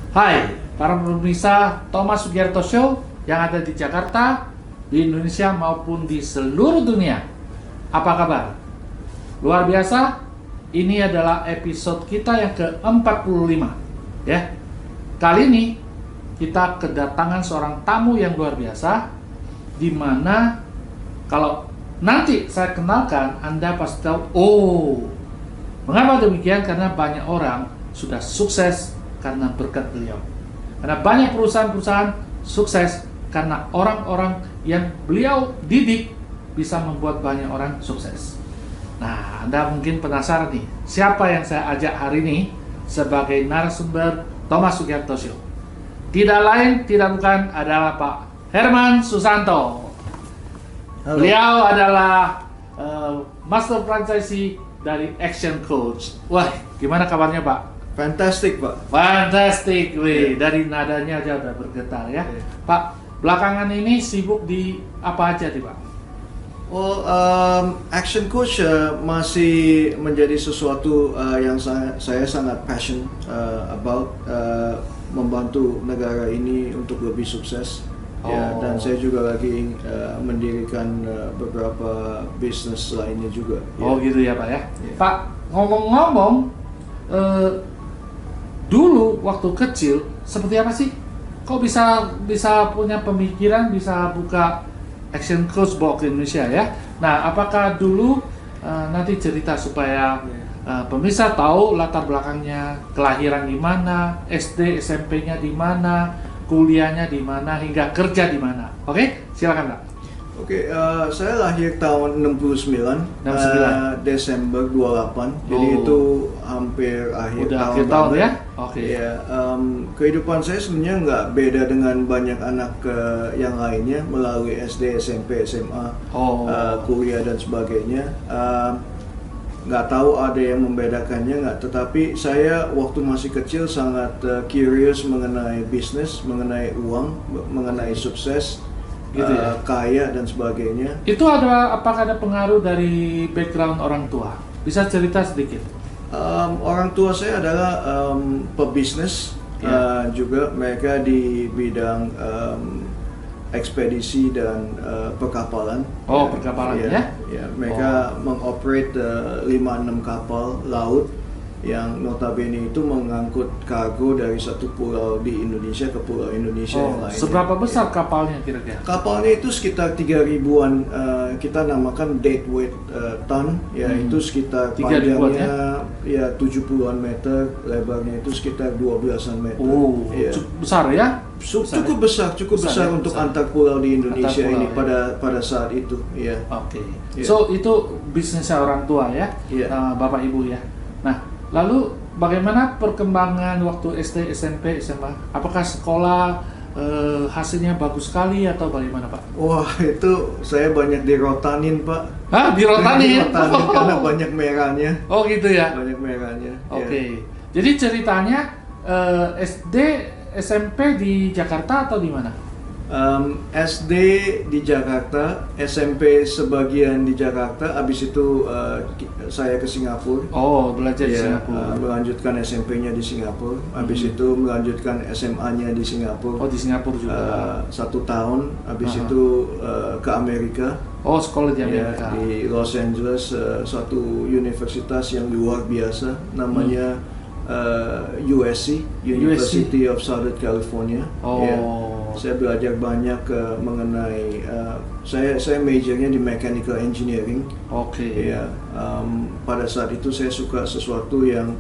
Hai, para pemirsa Thomas Sugiarto Show yang ada di Jakarta, di Indonesia maupun di seluruh dunia. Apa kabar? Luar biasa, ini adalah episode kita yang ke-45 ya. Kali ini kita kedatangan seorang tamu yang luar biasa, di mana kalau nanti saya kenalkan Anda pasti tahu, oh, mengapa demikian? Karena banyak orang sudah sukses karena berkat beliau. Karena banyak perusahaan-perusahaan sukses karena orang-orang yang beliau didik bisa membuat banyak orang sukses. Nah, Anda mungkin penasaran nih, siapa yang saya ajak hari ini sebagai narasumber Thomas Sugiarto Show? Tidak lain, tidak bukan adalah Pak Herman Susanto. Halo. Beliau adalah Master Franchisee dari Action Coach. Wah, gimana kabarnya Pak? Fantastic, Pak. Fantastic, Yeah. dari nadanya aja udah bergetar ya. Yeah. Pak, belakangan ini sibuk di apa aja nih Pak? Well, Action Coach masih menjadi sesuatu yang saya sangat passion about membantu negara ini untuk lebih sukses. Ya, dan saya juga lagi mendirikan beberapa bisnis lainnya juga. Oh gitu ya Pak ya. Yeah. Pak, ngomong-ngomong, dulu waktu kecil seperti apa sih? Kok bisa punya pemikiran bisa buka Action Coach bawa ke Indonesia ya? Nah, apakah dulu nanti cerita supaya pemirsa tahu latar belakangnya, kelahiran di mana, SD, SMP-nya di mana, kuliahnya di mana, hingga kerja di mana. Oke, silakan Pak. Oke, saya lahir tahun 69, 69. Desember 28, jadi Oh. itu hampir akhir Udah tahun akhir tahun banget. ya? Oke. Ya, kehidupan saya sebenarnya nggak beda dengan banyak anak yang lainnya melalui SD, SMP, SMA, Oh. kuliah dan sebagainya. Nggak tahu ada yang membedakannya nggak, tetapi saya waktu masih kecil sangat curious mengenai bisnis, mengenai uang, mengenai sukses. Gitu ya? Kaya dan sebagainya. Itu apakah ada pengaruh dari background orang tua? Bisa cerita sedikit? Orang tua saya adalah pebisnis, Ya. juga mereka di bidang ekspedisi dan perkapalan. Oh, perkapalan ya? Ya, mereka mengoperate 5-6 kapal laut yang notabene itu mengangkut kargo dari satu pulau di Indonesia ke pulau Indonesia yang lain. Seberapa besar kapalnya kira-kira? Kapalnya itu sekitar 3.000-an, kita namakan deadweight ton, ya itu sekitar 3.000-an panjangnya ya 70-an meter, lebarnya itu sekitar 12-an meter. Oh, Ya. cukup besar ya? Cukup besar ya, untuk besar. antar pulau di Indonesia Antar pulau, ini ya. pada saat itu, ya. Oke. Ya. So, itu bisnisnya orang tua ya? Ya. Bapak Ibu ya? Nah, lalu bagaimana perkembangan waktu SD, SMP, SMA? Apakah sekolah hasilnya bagus sekali atau bagaimana Pak? Wah, itu saya banyak dirotanin, Pak. Hah? Dirotanin? Dirotanin karena banyak merahnya. Oh gitu ya? Banyak merahnya. Oke. Jadi ceritanya SD, SMP di Jakarta atau di mana? SD di Jakarta, SMP sebagian di Jakarta, habis itu saya ke Singapura. Oh, belajar di Ya, Singapura. melanjutkan SMP-nya di Singapura, habis itu melanjutkan SMA-nya di Singapura. Oh, di Singapura juga. 1 tahun, habis Aha. itu ke Amerika. Oh, sekolah di Ya, Amerika. di Los Angeles, satu universitas yang luar biasa, namanya USC, University of Southern California. Oh. Ya, saya belajar banyak mengenai, saya majornya di mechanical engineering. Oke. Ya, pada saat itu saya suka sesuatu yang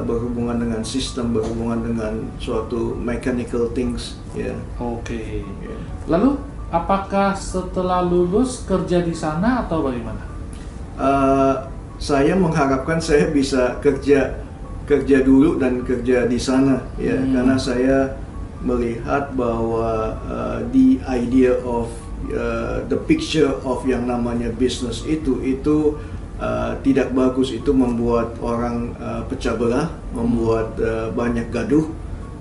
berhubungan dengan sistem, berhubungan dengan suatu mechanical things. Ya. Oke. Ya. Lalu, apakah setelah lulus kerja di sana atau bagaimana? Saya mengharapkan saya bisa kerja dulu dan kerja di sana, ya, karena saya melihat bahwa the idea of the picture of yang namanya bisnis itu tidak bagus. Itu membuat orang pecah belah, membuat banyak gaduh,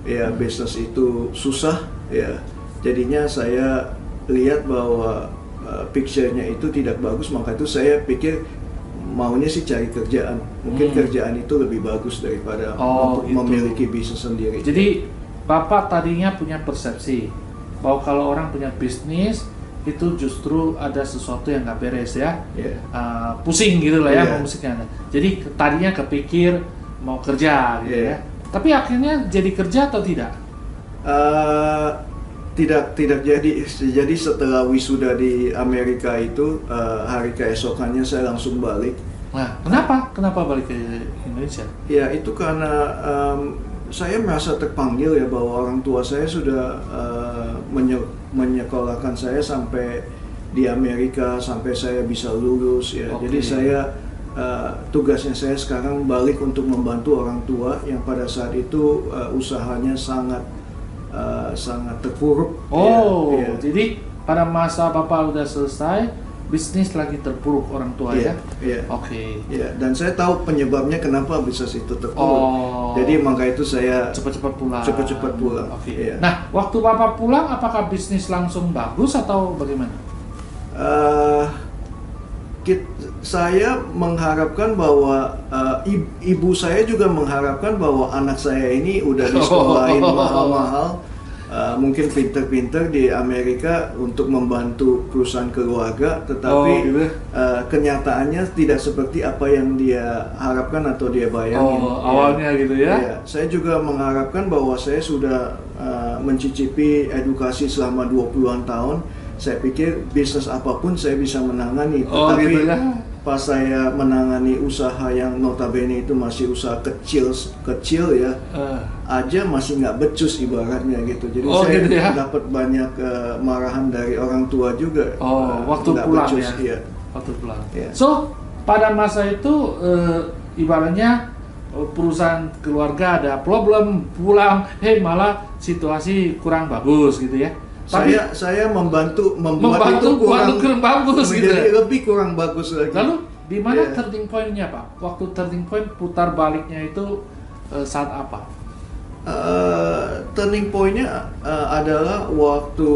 ya. Bisnis itu susah, ya. Jadinya saya lihat bahwa picture-nya itu tidak bagus, maka itu saya pikir maunya sih cari kerjaan. Mungkin kerjaan itu lebih bagus daripada untuk gitu. memiliki bisnis sendiri. Jadi Bapak tadinya punya persepsi bahwa kalau orang punya bisnis itu justru ada sesuatu yang nggak beres ya, Iya. pusing gitu lah ya Iya. mau musiknya. Jadi tadinya kepikir mau kerja gitu Iya. ya, tapi akhirnya jadi kerja atau tidak? Tidak jadi. Jadi setelah wisuda di Amerika itu hari keesokannya saya langsung balik. Nah, kenapa balik ke Indonesia? Ya itu karena saya merasa terpanggil ya bahwa orang tua saya sudah menyekolahkan saya sampai di Amerika sampai saya bisa lulus ya. Oke. Jadi saya tugasnya saya sekarang balik untuk membantu orang tua yang pada saat itu usahanya sangat terpuruk. Oh, ya. jadi pada masa Bapak udah selesai, bisnis lagi terpuruk orang tua Iya, ya? iya. Oke. Ya, dan saya tahu penyebabnya kenapa bisnis itu terpuruk. Oh. Jadi maka itu saya Cepat-cepat pulang. Cepat-cepat pulang. Oke. Iya. Nah, waktu Bapak pulang, apakah bisnis langsung bagus atau bagaimana? Saya mengharapkan bahwa ibu saya juga mengharapkan bahwa anak saya ini udah disekolahin mahal-mahal, mungkin pinter-pinter di Amerika untuk membantu perusahaan keluarga, tetapi gitu. kenyataannya tidak seperti apa yang dia harapkan atau dia bayangin. Awalnya gitu ya? Ya, saya juga mengharapkan bahwa saya sudah mencicipi edukasi selama 20-an tahun. Saya pikir bisnis apapun saya bisa menangani, tetapi gitu ya? pas saya menangani usaha yang notabene itu masih usaha kecil ya, aja masih nggak becus ibaratnya gitu. Jadi saya gitu ya? dapat banyak marahan dari orang tua juga. Waktu nggak pulang becus, ya? iya. Waktu pulang. Iya. So, pada masa itu ibaratnya perusahaan keluarga ada problem, pulang, malah situasi kurang bagus gitu ya? Saya membantu membuat itu kurang bagus gitu menjadi ya? lebih kurang bagus lagi. Lalu di mana Iya. turning point-nya Pak? Waktu turning point putar baliknya itu saat apa? Turning point-nya adalah waktu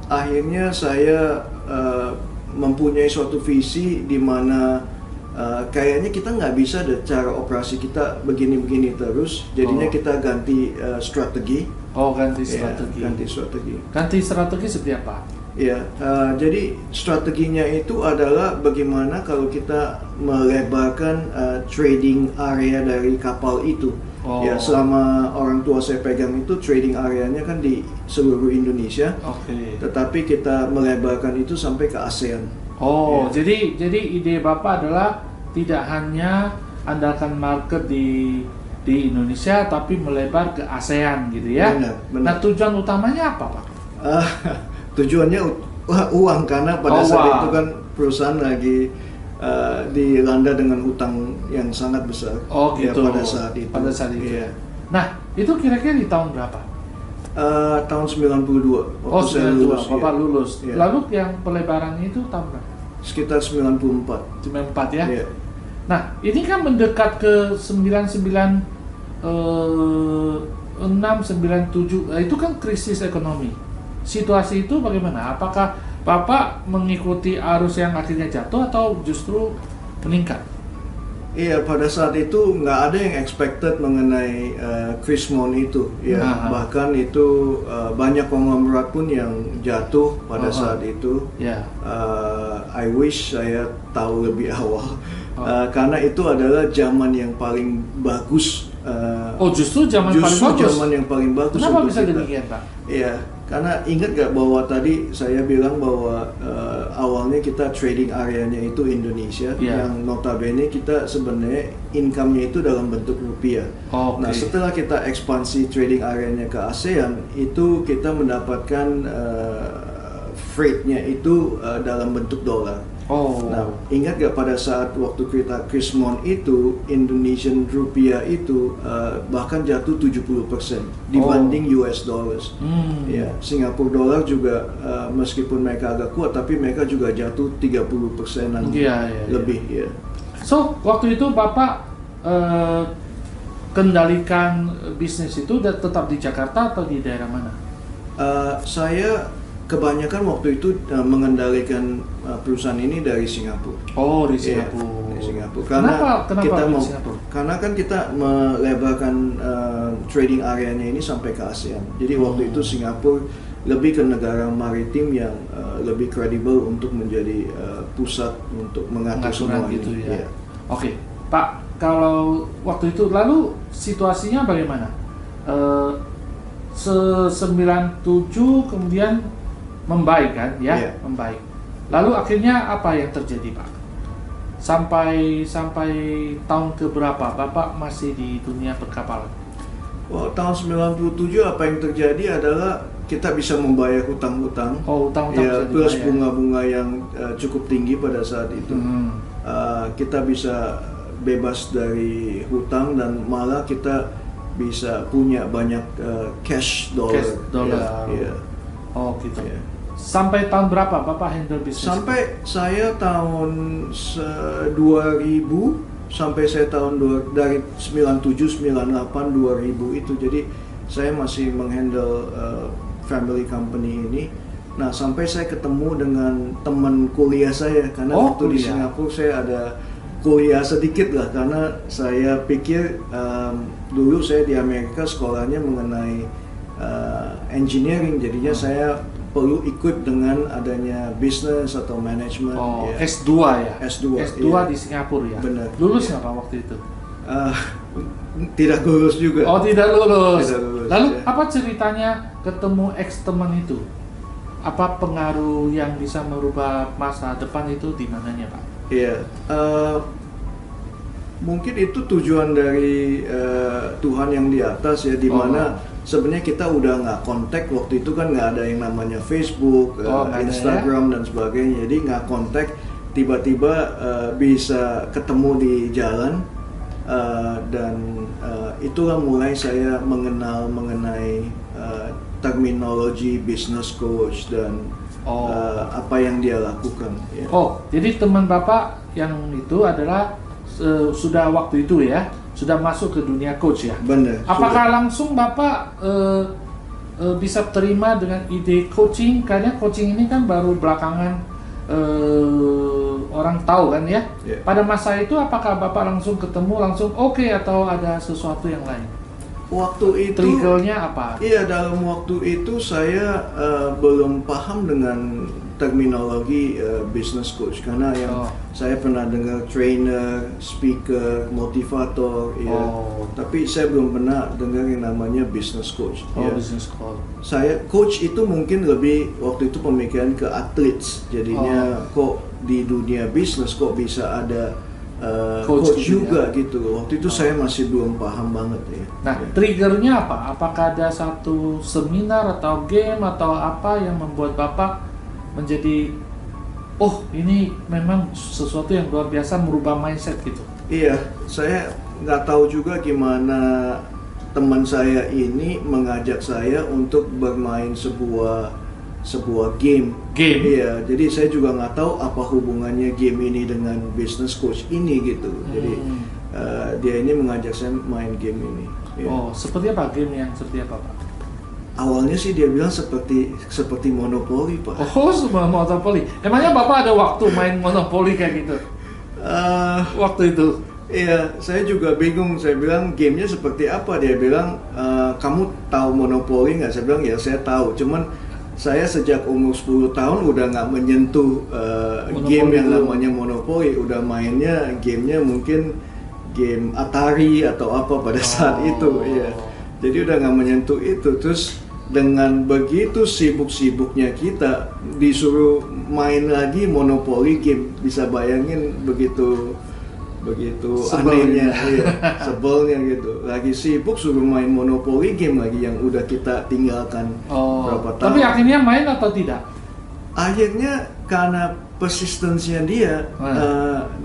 akhirnya saya mempunyai suatu visi di mana kayaknya kita nggak bisa deh cara operasi kita begini-begini terus, jadinya kita ganti strategi. Ganti Ya, strategi. ganti strategi. Ganti strategi seperti apa? Ya, jadi strateginya itu adalah bagaimana kalau kita melebarkan trading area dari kapal itu. Ya, selama orang tua saya pegang itu trading areanya kan di seluruh Indonesia. Oke. Tetapi kita melebarkan itu sampai ke ASEAN. Ya. Jadi ide Bapak adalah tidak hanya andalkan market di Indonesia tapi melebar ke ASEAN gitu ya. Benar. Nah, tujuan utamanya apa, Pak? Tujuannya uang karena pada saat itu kan perusahaan lagi dilanda dengan hutang yang sangat besar. Gitu. Ya, pada saat itu. Pada saat itu. Iya. Nah, itu kira-kira di tahun berapa? Tahun 92 waktu saya 92, lulus. Bapak ya. lulus. Iya. Lalu yang pelebarannya itu tahun berapa? Sekitar 94. 94 ya? Iya. Nah, ini kan mendekat ke 99 697, itu kan krisis ekonomi. Situasi itu bagaimana? Apakah Bapak mengikuti arus yang akhirnya jatuh atau justru meningkat? Iya, pada saat itu nggak ada yang expected mengenai Krismon itu. Ya, bahkan itu banyak konglomerat pun yang jatuh pada saat itu. Ya. I wish saya tahu lebih awal. Karena itu adalah zaman yang paling bagus. Justru zaman paling bagus. Zaman yang paling bagus. Kenapa untuk bisa kita. demikian, Pak? Iya, karena ingat gak bahwa tadi saya bilang bahwa awalnya kita trading areanya itu Indonesia, yang notabene kita sebenarnya income-nya itu dalam bentuk rupiah. Nah, setelah kita ekspansi trading areanya ke ASEAN, itu kita mendapatkan freight-nya itu dalam bentuk dolar. Nah, ingat gak pada saat waktu kita Krismon itu Indonesian rupiah itu bahkan jatuh 70% dibanding US dollars. Ya, Singapura dollar juga meskipun mereka agak kuat tapi mereka juga jatuh 30%-an lebih ya. So, waktu itu Bapak kendalikan bisnis itu tetap di Jakarta atau di daerah mana? Saya kebanyakan waktu itu mengendalikan perusahaan ini dari Singapura. Di Singapura. Singapura. Karena Kenapa kita di Singapura? karena kan kita melebarkan trading areanya ini sampai ke ASEAN. Jadi waktu itu Singapura lebih ke negara maritim yang lebih kredibel untuk menjadi pusat untuk mengatur semua gitu ini. ya. Oke, Pak, kalau waktu itu lalu situasinya bagaimana? 97 kemudian membaik kan ya, Iya. membaik. Lalu akhirnya apa yang terjadi, Pak? Sampai tahun keberapa Bapak masih di dunia perkapalan? Tahun 97 apa yang terjadi adalah kita bisa membayar hutang-hutang. Oh, hutang-hutang Ya, bisa plus dibayar. bunga-bunga yang cukup tinggi pada saat itu. Kita bisa bebas dari hutang dan malah kita bisa punya banyak cash dollar. Cash dollar. Ya, ya. Oh gitu. Ya. Sampai tahun berapa Bapak handle bisnis? Sampai saya tahun 2000 sampai saya dari 97, 98, 2000 itu. Jadi saya masih menghandle family company ini. Nah, sampai saya ketemu dengan teman kuliah saya karena waktu di Singapura saya ada kuliah sedikit lah karena saya pikir dulu saya di Amerika sekolahnya mengenai engineering, jadinya saya perlu ikut dengan adanya business atau manajemen. Oh, ya. S2 ya? S2, S2 iya. di Singapura ya? Benar. Lulus Iya. nggak Pak waktu itu? Tidak lulus juga. Oh, tidak lulus. Tidak lulus, Lalu ya. apa ceritanya ketemu ex-teman itu? Apa pengaruh yang bisa merubah masa depan itu di mananya, Pak? Iya. Mungkin itu tujuan dari Tuhan yang di atas ya, di mana sebenarnya kita udah nggak kontak waktu itu kan, nggak ada yang namanya Facebook, Instagram dan sebagainya, jadi nggak kontak. Tiba-tiba bisa ketemu di jalan dan itulah mulai saya mengenal mengenai terminologi business coach dan apa yang dia lakukan. Ya. Oh, jadi teman Bapak yang itu adalah sudah waktu itu ya, sudah masuk ke dunia coach ya? Benar. Apakah langsung Bapak bisa terima dengan ide coaching? Karena coaching ini kan baru belakangan orang tahu kan ya? Yeah. Pada masa itu apakah Bapak langsung ketemu langsung oke atau ada sesuatu yang lain? Waktu itu triggernya apa? Iya, dalam waktu itu saya belum paham dengan terminologi business coach karena yang saya pernah dengar trainer, speaker, motivator, ya. Tapi saya belum pernah dengar yang namanya business coach. Ya. Business coach. Saya coach itu mungkin lebih waktu itu pemikiran ke athletes. Jadinya kok di dunia bisnis kok bisa ada coach juga ya? Gitu. Waktu itu saya masih belum paham banget ya. Nah, triggernya apa? Apakah ada satu seminar atau game atau apa yang membuat Bapak menjadi ini memang sesuatu yang luar biasa merubah mindset gitu? Iya, saya nggak tahu juga gimana teman saya ini mengajak saya untuk bermain sebuah game. Iya, jadi saya juga nggak tahu apa hubungannya game ini dengan business coach ini gitu. Jadi dia ini mengajak saya main game ini. Ya. Seperti apa game yang seperti apa, Pak? Awalnya sih dia bilang seperti Monopoly, Pak. Semua Monopoly. Emangnya Bapak ada waktu main Monopoly kayak gitu? Waktu itu? Iya, saya juga bingung. Saya bilang gamenya seperti apa? Dia bilang kamu tahu Monopoly nggak? Saya bilang ya saya tahu. Cuman saya sejak umur 10 tahun udah nggak menyentuh game yang namanya Monopoly. Udah mainnya gamenya mungkin game Atari atau apa pada saat itu. Iya. Jadi udah nggak menyentuh itu. Terus dengan begitu sibuk-sibuknya kita disuruh main lagi Monopoly game, bisa bayangin begitu anehnya, sebelnya gitu. Lagi sibuk suruh main Monopoly game lagi yang udah kita tinggalkan berapa tahun. Tapi akhirnya main atau tidak? Akhirnya karena persistensinya dia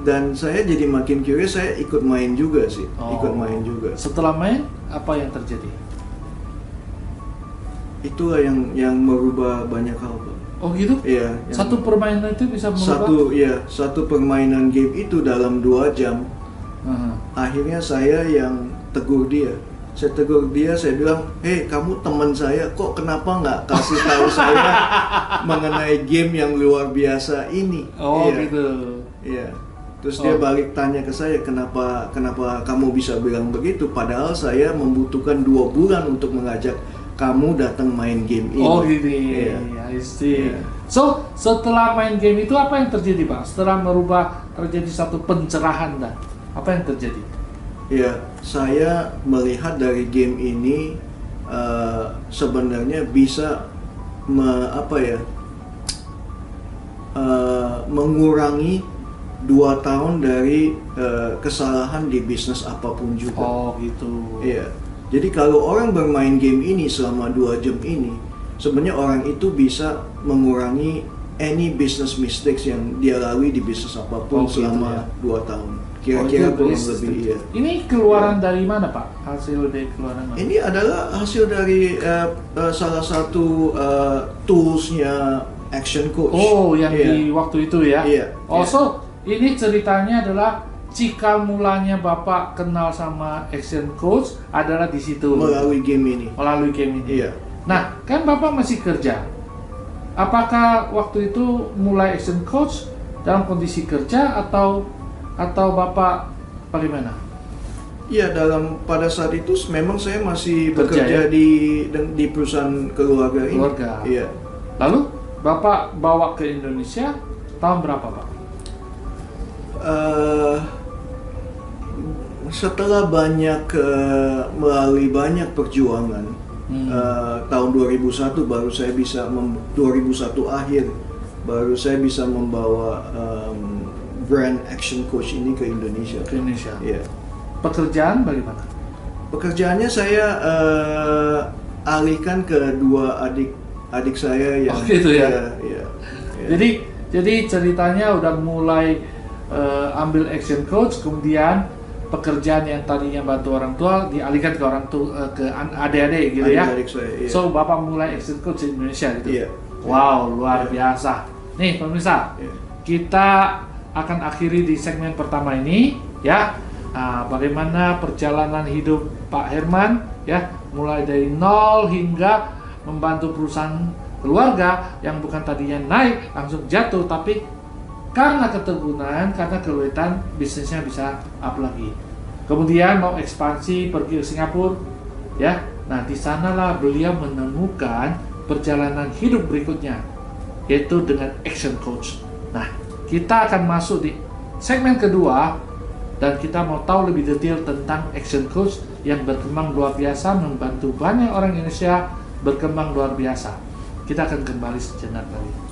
dan saya jadi makin curious, saya ikut main juga sih. Ikut main juga. Setelah main, apa yang terjadi? Itulah yang merubah banyak hal, Pak. Oh gitu? Iya. Satu permainan itu bisa merubah? Satu permainan game itu dalam 2 jam. Akhirnya saya yang tegur dia. Saya tegur dia, saya bilang, "Hei, kamu teman saya, kok kenapa nggak kasih tahu saya mengenai game yang luar biasa ini?" Gitu. Iya. Terus dia balik tanya ke saya, kenapa kamu bisa bilang begitu? Padahal saya membutuhkan 2 bulan untuk mengajak kamu datang main game ini. Oh gini, I see. So setelah main game itu apa yang terjadi, Pak? Setelah terjadi satu pencerahan, apa yang terjadi? Ya, saya melihat dari game ini sebenarnya bisa mengurangi 2 tahun dari kesalahan di bisnis apapun juga. Oh gitu. Iya. Jadi kalau orang bermain game ini selama 2 jam ini, sebenarnya orang itu bisa mengurangi any business mistakes yang dia lalui di bisnis apapun selama 2 tahun. Kira-kira kurang lebih iya. Ini keluaran dari mana, Pak? Hasil dari keluaran mana? Ini adalah hasil dari salah satu toolsnya Action Coach. Oh, yang di waktu itu ya? Iya. So ini ceritanya adalah cikal mulanya Bapak kenal sama Action Coach adalah di situ. Melalui game ini. Melalui game ini. Iya. Nah, kan Bapak masih kerja. Apakah waktu itu mulai Action Coach dalam kondisi kerja atau Bapak bagaimana? Iya, pada saat itu memang saya masih Kerja, bekerja ya? di perusahaan keluarga ini. Iya. Lalu Bapak bawa ke Indonesia tahun berapa, Pak? Setelah melalui banyak perjuangan, tahun 2001 baru saya bisa 2001 akhir baru saya bisa membawa brand Action Coach ini ke Indonesia. Ke Indonesia. Iya. Pekerjaan bagaimana? Pekerjaannya saya alihkan ke 2 adik saya yang. Oh gitu ya. Iya. Jadi ceritanya udah mulai ambil Action Coach, kemudian pekerjaan yang tadinya bantu orang tua dialihkan ke orang tua, ke adik-adik gitu ya. Adik saya, iya. So Bapak mulai Action Coach di Indonesia gitu. Iya. Wow, luar biasa. Nih pemirsa, kita akan akhiri di segmen pertama ini ya. Bagaimana perjalanan hidup Pak Herman ya, mulai dari nol hingga membantu perusahaan keluarga yang bukan tadinya naik langsung jatuh, tapi karena keteguhan, karena kesulitan bisnisnya bisa up lagi. Kemudian mau ekspansi pergi ke Singapura, ya. Nah di sanalah beliau menemukan perjalanan hidup berikutnya, yaitu dengan Action Coach. Nah kita akan masuk di segmen kedua dan kita mau tahu lebih detail tentang Action Coach yang berkembang luar biasa, membantu banyak orang Indonesia berkembang luar biasa. Kita akan kembali sejenak lagi.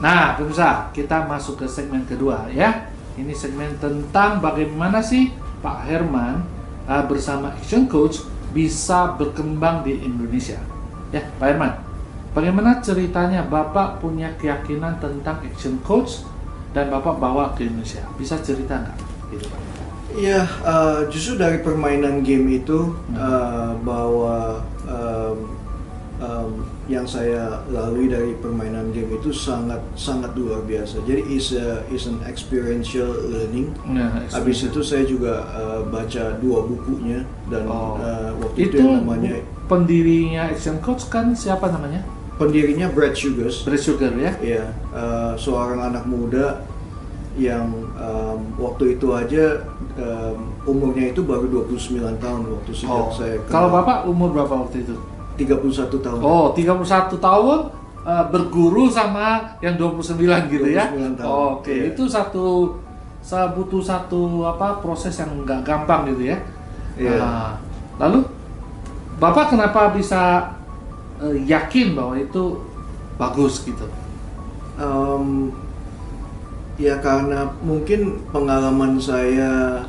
Nah, pemirsa, kita masuk ke segmen kedua ya. Ini segmen tentang bagaimana sih Pak Herman bersama Action Coach bisa berkembang di Indonesia. Ya, Pak Herman, bagaimana ceritanya Bapak punya keyakinan tentang Action Coach dan Bapak bawa ke Indonesia? Bisa cerita nggak? Gitu, Pak. Iya, justru dari permainan game itu bahwa yang saya lalui dari permainan game itu sangat luar biasa. Jadi is an experiential learning. Habis itu saya juga baca 2 bukunya dan waktu itu yang namanya pendirinya Action Coach kan siapa namanya? Pendirinya Brad Sugar. Brad Sugar ya? Iya, seorang anak muda yang waktu itu aja umurnya itu baru 29 tahun waktu sejak saya kenal. Kalau Bapak umur berapa waktu itu? 31 tahun. Oh, 31 tahun berguru sama yang 29 gitu ya. 29 tahun. Oke, Iya. itu butuh satu proses yang nggak gampang gitu ya. Iya. Lalu Bapak kenapa bisa yakin bahwa itu bagus gitu? Ya karena mungkin pengalaman saya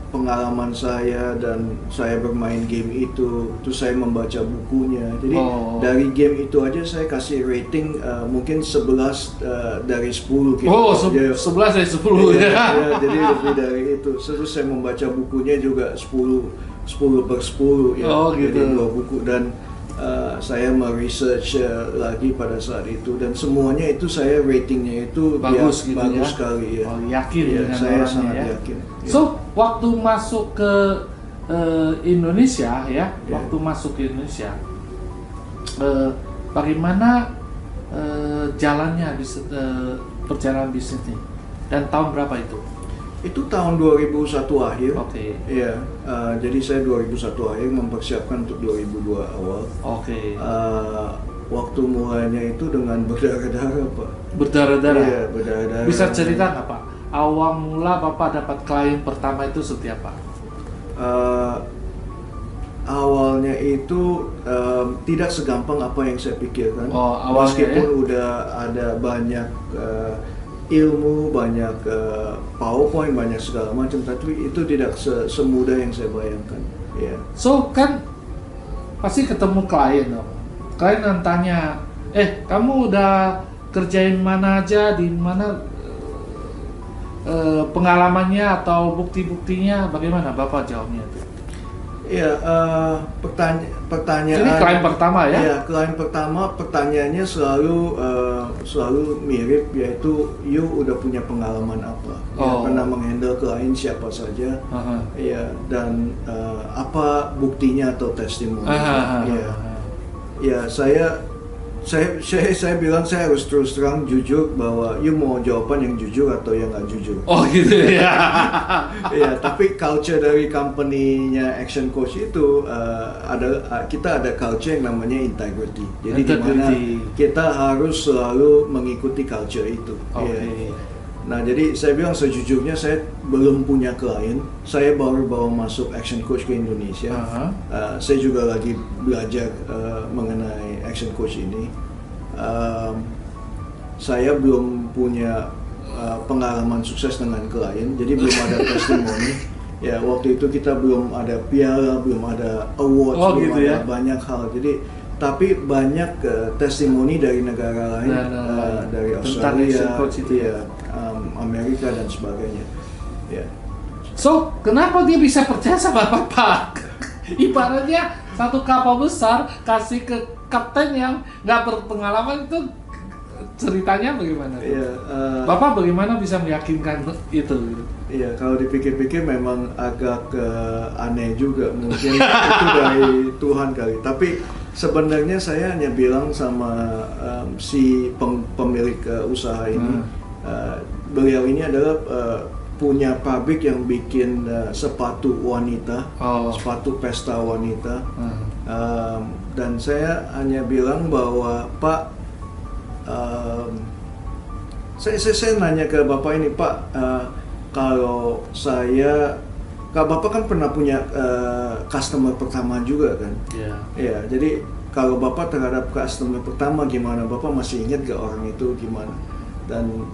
pengalaman saya dan saya bermain game itu, terus saya membaca bukunya. Jadi dari game itu aja saya kasih rating mungkin 11 dari 10 gitu. 11 dari 10 ya. Jadi lebih dari itu. Terus saya membaca bukunya juga 10 per 10 ya. Gitu. Jadi 2 buku dan saya meresearch lagi pada saat itu dan semuanya itu saya ratingnya itu bagus gitu bagus ya? sekali ya. Yakin ya, dengan saya orangnya sangat ya? yakin. Ya. So waktu masuk ke Indonesia ya, waktu masuk ke Indonesia, bagaimana jalannya perjalanan bisnisnya dan tahun berapa itu? Itu tahun 2001 akhir. Oke. Iya, jadi saya 2001 akhir mempersiapkan untuk 2002 awal. Oke. Waktu mulainya itu dengan berdarah-darah, Pak. Berdarah-darah? Iya, berdarah-darah. Bisa cerita nggak, Pak? Awal mula Bapak dapat klien pertama itu seperti apa? Awalnya itu tidak segampang apa yang saya pikirkan. Awalnya meskipun ya? udah ada banyak ilmu, banyak PowerPoint, banyak segala macam, tapi itu tidak semudah yang saya bayangkan. Yeah. So kan pasti ketemu klien dong. Klien yang tanya, kamu udah kerjain mana aja, di mana pengalamannya atau bukti-buktinya, bagaimana Bapak jawabnya itu? Iya, pertanyaan. Ini klien pertama ya? Iya, klien pertama pertanyaannya selalu mirip, yaitu you udah punya pengalaman apa? Ya, pernah menghandle klien siapa saja? Iya, dan apa buktinya atau testimoni? Iya, ya saya bilang saya harus terus terang jujur bahwa you mau jawaban yang jujur atau yang nggak jujur. Gitu ya. Ya, tapi culture dari company-nya Action Coach itu kita ada culture yang namanya integrity. Jadi dimana kita harus selalu mengikuti culture itu. Ya. Nah, jadi saya bilang sejujurnya saya belum punya klien. Saya baru masuk Action Coach ke Indonesia. Saya juga lagi belajar mengenai Action Coach ini. Saya belum punya pengalaman sukses dengan klien, jadi belum ada testimoni. Ya, waktu itu kita belum ada piala, belum ada award, belum gitu ada ya? banyak hal. Jadi tapi banyak testimoni dari negara lain, dari Australia, Amerika dan sebagainya. Ya. So, kenapa dia bisa percaya sama Bapak? Ibaratnya satu kapal besar kasih ke kapten yang nggak berpengalaman, itu ceritanya bagaimana? Ya, Bapak bagaimana bisa meyakinkan itu? Iya, kalau dipikir-pikir memang agak aneh juga, mungkin itu dari Tuhan kali. Tapi sebenarnya saya hanya bilang sama si pemilik usaha ini, beliau ini adalah punya pabrik yang bikin sepatu wanita, sepatu pesta wanita, dan saya hanya bilang bahwa Pak, saya nanya ke Bapak ini, Pak, kalau Bapak kan pernah punya customer pertama juga kan? Iya. Ya, jadi kalau Bapak terhadap customer pertama gimana? Bapak masih ingat gak orang itu gimana? Dan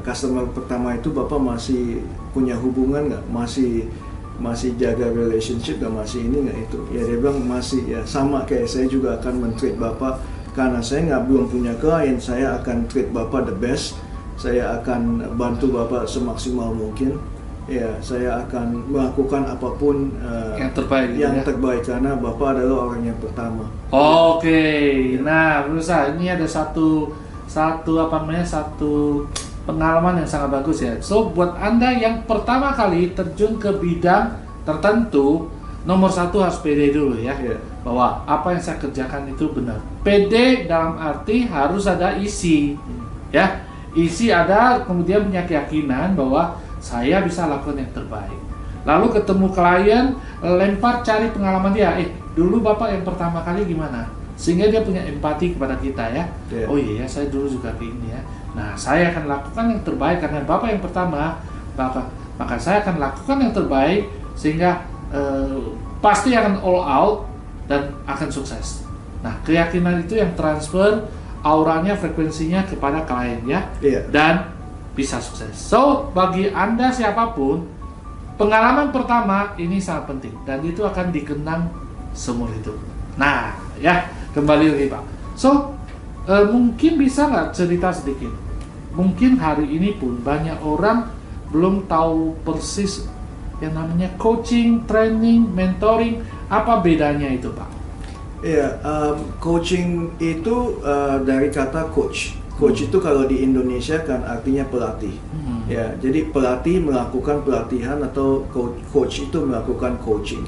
customer pertama itu Bapak masih punya hubungan nggak? Masih jaga relationship nggak? Masih ini nggak itu? Ya dia bilang masih, ya sama kayak saya juga akan men-treat Bapak, karena saya belum punya klien, saya akan treat Bapak the best, saya akan bantu Bapak semaksimal mungkin, ya saya akan melakukan apapun yang terbaik karena Bapak adalah orang yang pertama. Nah pemirsa, ini ada satu pengalaman yang sangat bagus ya. So buat Anda yang pertama kali terjun ke bidang tertentu, nomor satu harus pede dulu ya, bahwa apa yang saya kerjakan itu benar. Pede dalam arti harus ada isi, ya. Isi ada, kemudian punya keyakinan bahwa saya bisa lakukan yang terbaik. Lalu ketemu klien, lempar cari pengalaman dia. Dulu Bapak yang pertama kali gimana? Sehingga dia punya empati kepada kita ya. Oh iya, saya dulu juga begini ya. Nah, saya akan lakukan yang terbaik karena Bapak yang pertama, maka saya akan lakukan yang terbaik sehingga pasti akan all out dan akan sukses. Nah, keyakinan itu yang transfer auranya, frekuensinya kepada klien ya, dan bisa sukses. So, bagi Anda siapapun, pengalaman pertama ini sangat penting dan itu akan dikenang seumur hidup. Nah, ya kembali lagi Pak. So, mungkin bisa nggak cerita sedikit? Mungkin hari ini pun banyak orang belum tahu persis yang namanya coaching, training, mentoring. Apa bedanya itu Pak? Iya, coaching itu dari kata coach. Coach itu kalau di Indonesia kan artinya pelatih. Ya, jadi pelatih melakukan pelatihan atau coach itu melakukan coaching.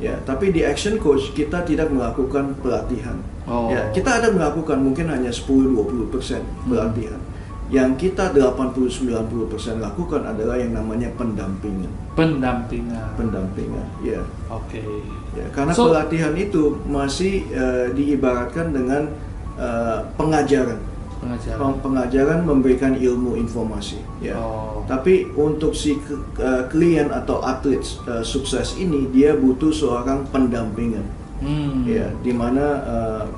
Ya, tapi di action coach kita tidak melakukan pelatihan. Ya, kita ada melakukan mungkin hanya 10-20% pelatihan. Yang kita 80-90% lakukan adalah yang namanya pendampingan. Pendampingan, ya. Oke. Ya, karena pelatihan itu masih diibaratkan dengan pengajaran. Pengajaran memberikan ilmu informasi. Ya. Tapi untuk si klien atau atlet sukses ini dia butuh seorang pendampingan. Ya, dimana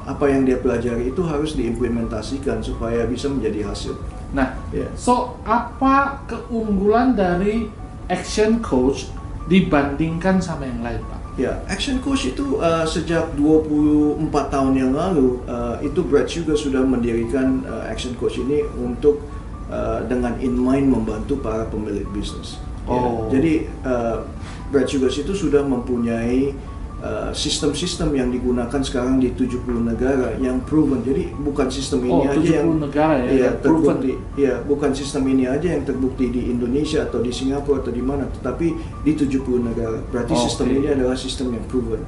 apa yang dia pelajari itu harus diimplementasikan supaya bisa menjadi hasil. Nah, so apa keunggulan dari action coach dibandingkan sama yang lain, Pak? Ya, action coach itu sejak 24 tahun yang lalu itu Brad juga sudah mendirikan action coach ini untuk dengan in mind membantu para pemilik bisnis. Ya, jadi Brad juga itu sudah mempunyai sistem-sistem yang digunakan sekarang di 70 negara yang proven. Jadi bukan sistem ini aja yang negara ya, terbukti. Ya, bukan sistem ini aja yang terbukti di Indonesia atau di Singapura atau di mana, tetapi di 70 negara. Berarti sistem ini adalah sistem yang proven.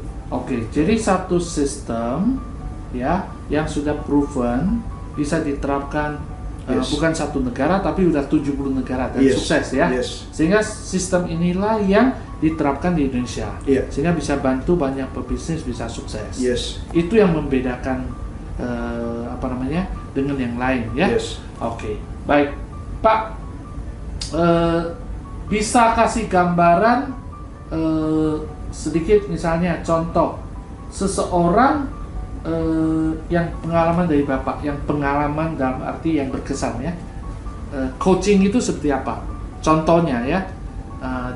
Jadi satu sistem ya yang sudah proven bisa diterapkan bukan satu negara tapi udah 70 negara dan sukses ya. Sehingga sistem inilah yang diterapkan di Indonesia, sehingga bisa bantu banyak pebisnis bisa sukses. Itu yang membedakan dengan yang lain ya. Baik Pak, bisa kasih gambaran sedikit misalnya contoh seseorang yang pengalaman dari Bapak, yang pengalaman dalam arti yang berkesan ya, coaching itu seperti apa? Contohnya ya.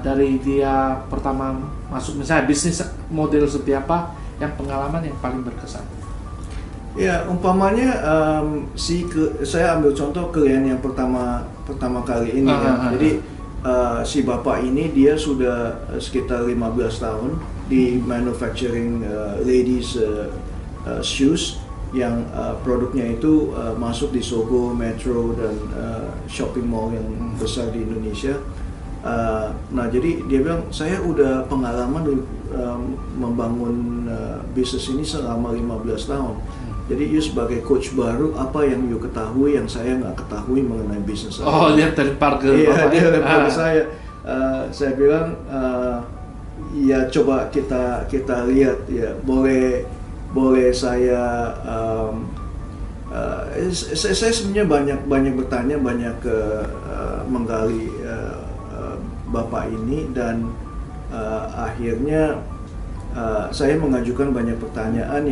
Dari dia pertama masuk misalnya bisnis model seperti apa yang pengalaman yang paling berkesan? Ya, umpamanya saya ambil contoh klien yang pertama kali ini Jadi si bapak ini dia sudah sekitar 15 tahun di manufacturing ladies shoes yang produknya itu masuk di Sogo, Metro dan shopping mall yang besar di Indonesia. Nah, jadi dia bilang saya udah pengalaman membangun bisnis ini selama 15 tahun. Jadi you sebagai coach baru, apa yang you ketahui yang saya nggak ketahui mengenai bisnis saya? Dia terlempar ke dia lempar ke saya. Saya bilang ya coba kita lihat ya, boleh saya saya sebenarnya banyak bertanya, banyak menggali Bapak ini dan akhirnya saya mengajukan banyak pertanyaan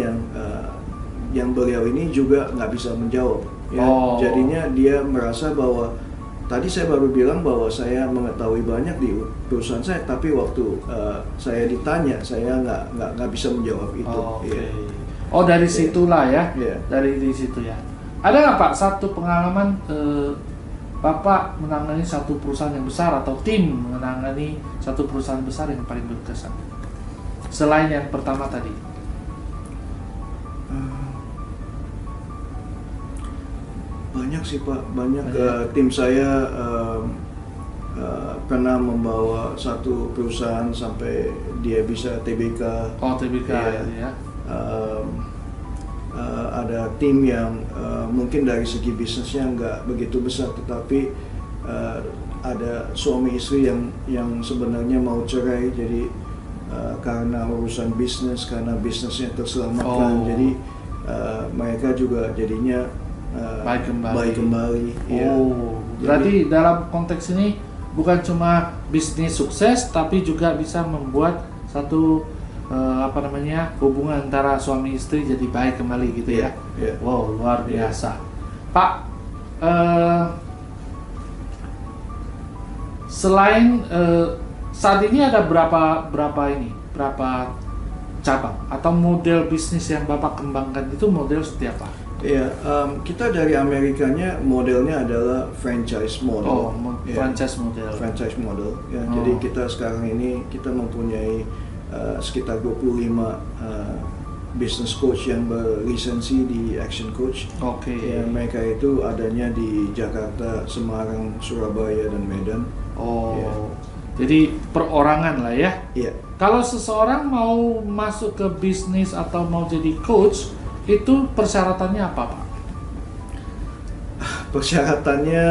yang beliau ini juga nggak bisa menjawab. Ya. Jadinya dia merasa bahwa tadi saya baru bilang bahwa saya mengetahui banyak di perusahaan saya, tapi waktu saya ditanya saya nggak bisa menjawab itu. Dari situlah ya, dari di situ ya. Ada nggak Pak satu pengalaman Bapak menangani satu perusahaan yang besar atau tim menangani satu perusahaan besar yang paling berkesan selain yang pertama tadi? Banyak sih Pak, banyak. Tim saya pernah membawa satu perusahaan sampai dia bisa TBK. TBK ya. Ada tim yang mungkin dari segi bisnisnya nggak begitu besar, tetapi ada suami istri yang sebenarnya mau cerai, jadi karena urusan bisnis, karena bisnisnya terselamatkan, jadi mereka juga jadinya baik kembali. Berarti dalam konteks ini bukan cuma bisnis sukses, tapi juga bisa membuat satu hubungan antara suami istri jadi baik kembali gitu ya. Wow, luar biasa. Pak, selain saat ini ada berapa cabang atau model bisnis yang Bapak kembangkan itu model seperti apa? Ya, kita dari Amerikanya modelnya adalah franchise model. Franchise model. Franchise model. Ya, jadi kita sekarang ini kita mempunyai sekitar 25 business coach yang berlisensi di Action Coach. Oke. Ya, mereka itu adanya di Jakarta, Semarang, Surabaya, dan Medan. Oh. Ya. Jadi perorangan lah ya. Iya. Kalau seseorang mau masuk ke bisnis atau mau jadi coach, itu persyaratannya apa, Pak? Persyaratannya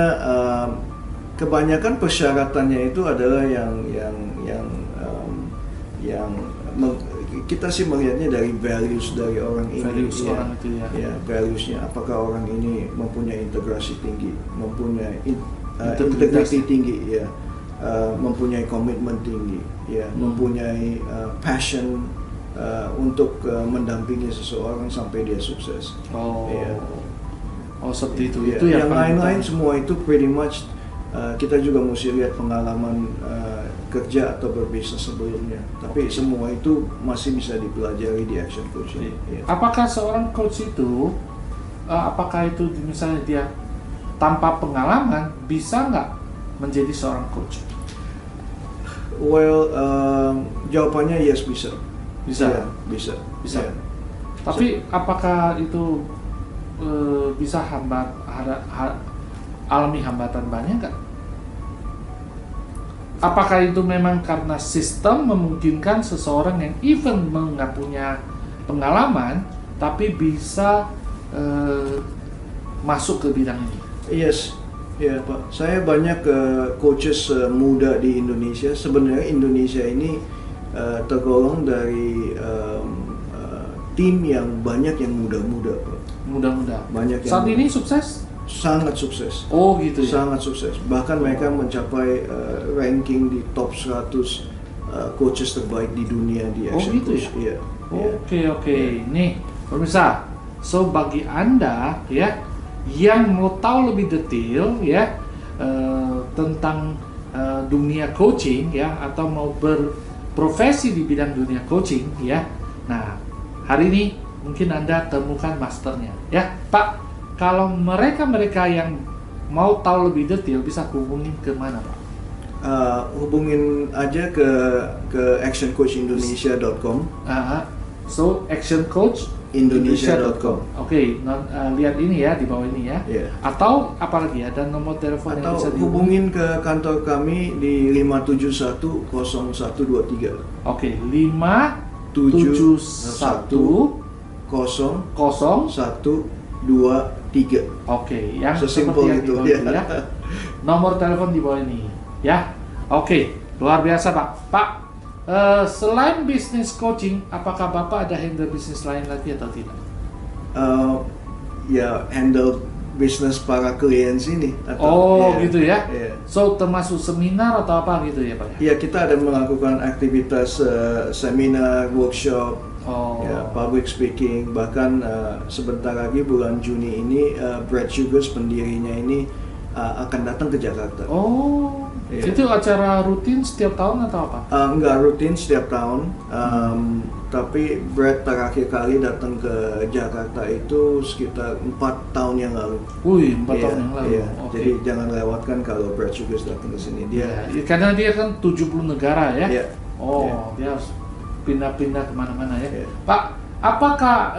kebanyakan persyaratannya itu adalah yang kita sih melihatnya dari values dari orang ini. Values orang itu ya. Ya, valuesnya apakah orang ini mempunyai integrasi tinggi, mempunyai integriti tinggi, ya. Mempunyai komitmen tinggi, ya, mempunyai passion untuk mendampingi seseorang sampai dia sukses. Oh, ya. Oh seperti itu. Ya. Itu yang lain-lain semua itu pretty much kita juga mesti lihat pengalaman kerja atau berbisnis sebelumnya. Tapi semua itu masih bisa dipelajari di Action Coach. Ya. Apakah seorang coach itu, apakah itu misalnya dia tanpa pengalaman bisa nggak menjadi seorang coach? Well, jawabannya yes, bisa. Bisa. Ya, bisa. Ya. Tapi apakah itu bisa alami hambatan banyak nggak? Apakah itu memang karena sistem memungkinkan seseorang yang even nggak punya pengalaman tapi bisa masuk ke bidang ini? Yes. Ya Pak, saya banyak coaches muda di Indonesia. Sebenarnya Indonesia ini tergolong dari tim yang banyak yang muda-muda Pak. Muda-muda. Banyak yang saat muda. ini sukses? Sangat sukses. Oh gitu ya? Sangat sukses. Bahkan mereka mencapai ranking di top 100 coaches terbaik di dunia di Action gitu Coach. ya? Iya. Oke. Nih, pemirsa. So bagi Anda ya yang mau tahu lebih detail ya tentang dunia coaching ya atau mau berprofesi di bidang dunia coaching ya. Nah, hari ini mungkin Anda temukan masternya ya. Pak, kalau mereka yang mau tahu lebih detail bisa hubungin ke mana, Pak? Hubungin aja ke actioncoachindonesia.com. So actioncoachindonesia.com. Oke, lihat ini ya di bawah ini ya. Yeah. Atau apalagi ada nomor telepon yang bisa dihubungin? dihubungin Ke kantor kami di 5710123. Oke, 5710123. Oke, yang sesimpel seperti yang itu di bawah ini ya. Nomor telepon di bawah ini ya. Oke, luar biasa Pak. Pak, selain bisnis coaching, apakah Bapak ada handle bisnis lain lagi atau tidak? Ya, handle bisnis para klien sini. Atau, gitu ya. Yeah. So termasuk seminar atau apa gitu ya Pak? Ya, kita ada melakukan aktivitas seminar, workshop, ya, public speaking. Bahkan sebentar lagi bulan Juni ini Brad Sugars pendirinya ini akan datang ke Jakarta. Yeah. Itu acara rutin setiap tahun atau apa? Enggak rutin setiap tahun, tapi Brad terakhir kali datang ke Jakarta itu sekitar 4 tahun yang lalu. 4 tahun yang lalu. Iya. Jadi jangan lewatkan kalau Brad Sugars datang ke sini. Karena dia kan 70 negara ya. Iya. Dia harus pindah-pindah kemana-mana ya. Iya. Pak, apakah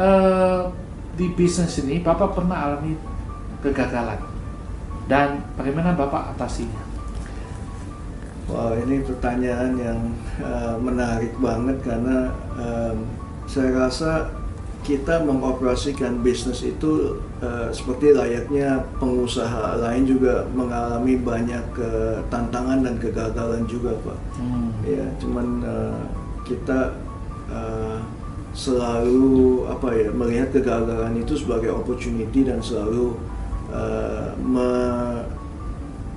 di bisnis ini Bapak pernah alami kegagalan? Dan bagaimana Bapak atasinya? Wow, ini pertanyaan yang menarik banget karena saya rasa kita mengoperasikan bisnis itu seperti layaknya pengusaha lain juga mengalami banyak tantangan dan kegagalan juga Pak. Ya, cuman kita selalu melihat kegagalan itu sebagai opportunity dan selalu